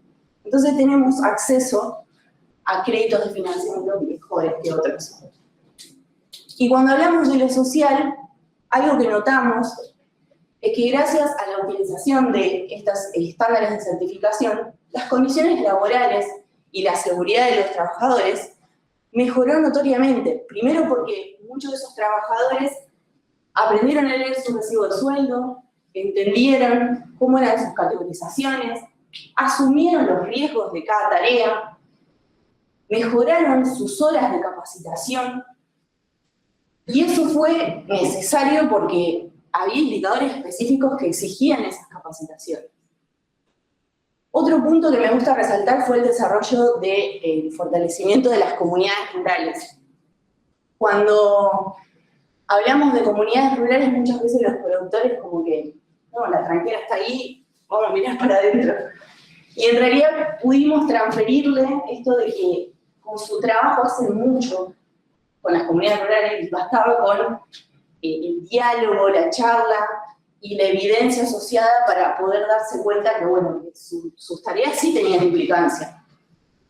Entonces tenemos acceso a créditos de financiamiento mejores que otros. Y cuando hablamos de lo social, algo que notamos es que gracias a la utilización de estos estándares de certificación, las condiciones laborales y la seguridad de los trabajadores mejoró notoriamente. Primero porque muchos de esos trabajadores aprendieron a leer su recibo de sueldo, entendieron cómo eran sus categorizaciones, asumieron los riesgos de cada tarea, mejoraron sus horas de capacitación, y eso fue necesario porque había indicadores específicos que exigían esas capacitaciones. Otro punto que me gusta resaltar fue el desarrollo del fortalecimiento de las comunidades rurales. Cuando hablamos de comunidades rurales, muchas veces los productores como que, no, la tranquera está ahí, vamos a mirar para adentro. Y en realidad pudimos transferirle esto de que con su trabajo hacen mucho con las comunidades rurales, y bastaba con el diálogo, la charla y la evidencia asociada para poder darse cuenta que, bueno, que sus tareas sí tenían implicancia.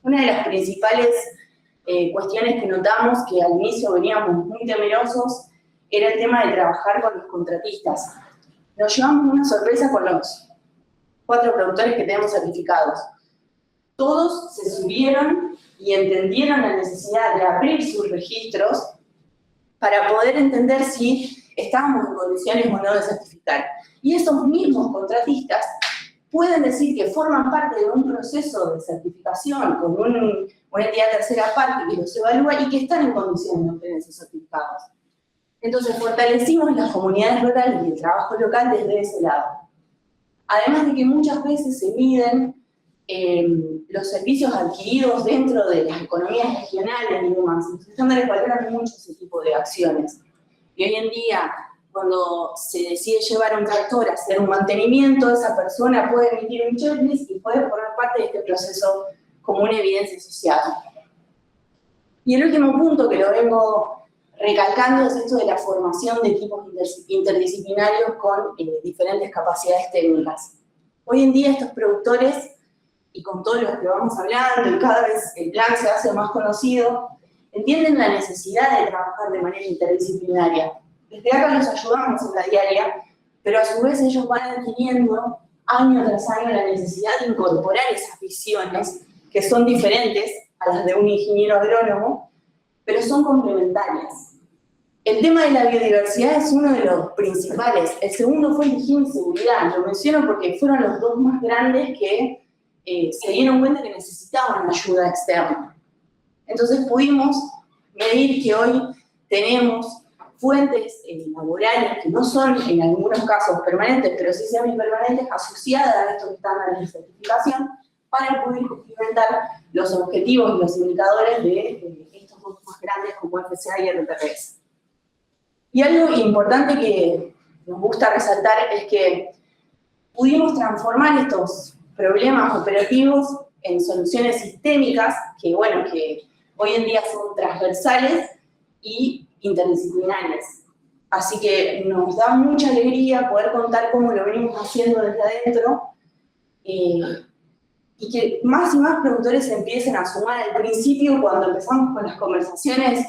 Una de las principales cuestiones que notamos, que al inicio veníamos muy temerosos, era el tema de trabajar con los contratistas. Nos llevamos una sorpresa con los 4 productores que tenemos certificados. Todos se subieron y entendieron la necesidad de abrir sus registros para poder entender si estábamos en condiciones o no de certificar. Y esos mismos contratistas pueden decir que forman parte de un proceso de certificación con una entidad tercera parte que los evalúa y que están en condiciones de obtener esos certificados. Entonces, fortalecimos las comunidades rurales y el trabajo local desde ese lado. Además de que muchas veces se miden los servicios adquiridos dentro de las economías regionales y demás. Los estándares valoran mucho ese tipo de acciones. Y hoy en día, cuando se decide llevar a un tractor a hacer un mantenimiento, esa persona puede emitir un checklist y puede formar parte de este proceso como una evidencia asociada. Y el último punto que lo vengo recalcando es esto de la formación de equipos interdisciplinarios con diferentes capacidades técnicas. Hoy en día estos productores, y con todos los que vamos hablando, y cada vez el plan se hace más conocido, entienden la necesidad de trabajar de manera interdisciplinaria. Desde acá los ayudamos en la diaria, pero a su vez ellos van adquiriendo año tras año la necesidad de incorporar esas visiones que son diferentes a las de un ingeniero agrónomo, pero son complementarias. El tema de la biodiversidad es uno de los principales. El segundo fue el higiene y seguridad. Lo menciono porque fueron los 2 más grandes que se dieron cuenta que necesitaban ayuda externa. Entonces pudimos medir que hoy tenemos fuentes laborales que no son en algunos casos permanentes, pero sí semipermanentes, asociadas a estos estándares de certificación para poder cumplimentar los objetivos y los indicadores de estos 2 más grandes como FCA y RPRS. Y algo importante que nos gusta resaltar es que pudimos transformar estos problemas operativos en soluciones sistémicas que, bueno, que hoy en día son transversales y interdisciplinarias. Así que nos da mucha alegría poder contar cómo lo venimos haciendo desde adentro y que más y más productores se empiecen a sumar. Al principio, cuando empezamos con las conversaciones,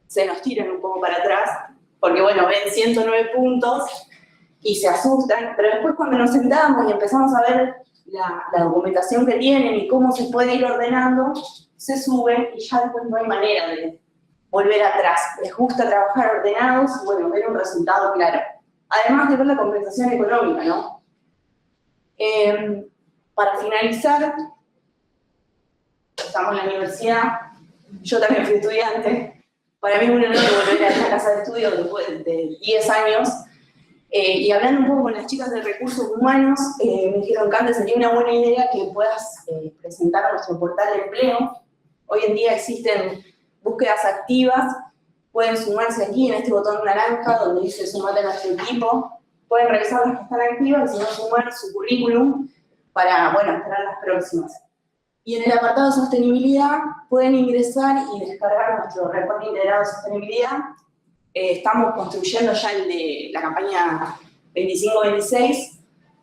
se nos tiran un poco para atrás, porque bueno, ven 109 puntos y se asustan, pero después cuando nos sentamos y empezamos a ver la documentación que tienen y cómo se puede ir ordenando, se suben y ya después no hay manera de volver atrás. Les gusta trabajar ordenados y bueno, ver un resultado claro. Además de ver la compensación económica, ¿no? Para finalizar, estamos en la universidad, yo también fui estudiante, para mí es un honor volver a esta casa de estudio después de 10 años, y hablando un poco con las chicas de recursos humanos, me dijeron, Cande, sería una buena idea que puedas presentar nuestro portal de empleo. Hoy en día existen búsquedas activas, pueden sumarse aquí en este botón naranja donde dice sumate a nuestro equipo, pueden revisar las que están activas y si no sumar su currículum para, bueno, esperar las próximas. Y en el apartado de sostenibilidad pueden ingresar y descargar nuestro reporte integrado de sostenibilidad. Estamos construyendo ya el de la campaña 25-26.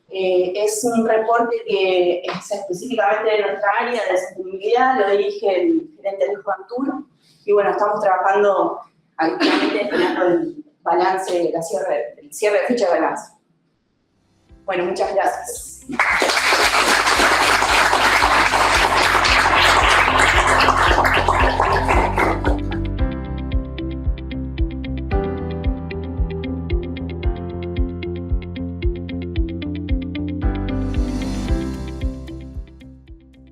Es un reporte que es específicamente de nuestra área de sostenibilidad, lo dirige el gerente Alejo Arturo. Y bueno, estamos trabajando activamente esperando el balance, el cierre de fecha de balance. Bueno, muchas gracias.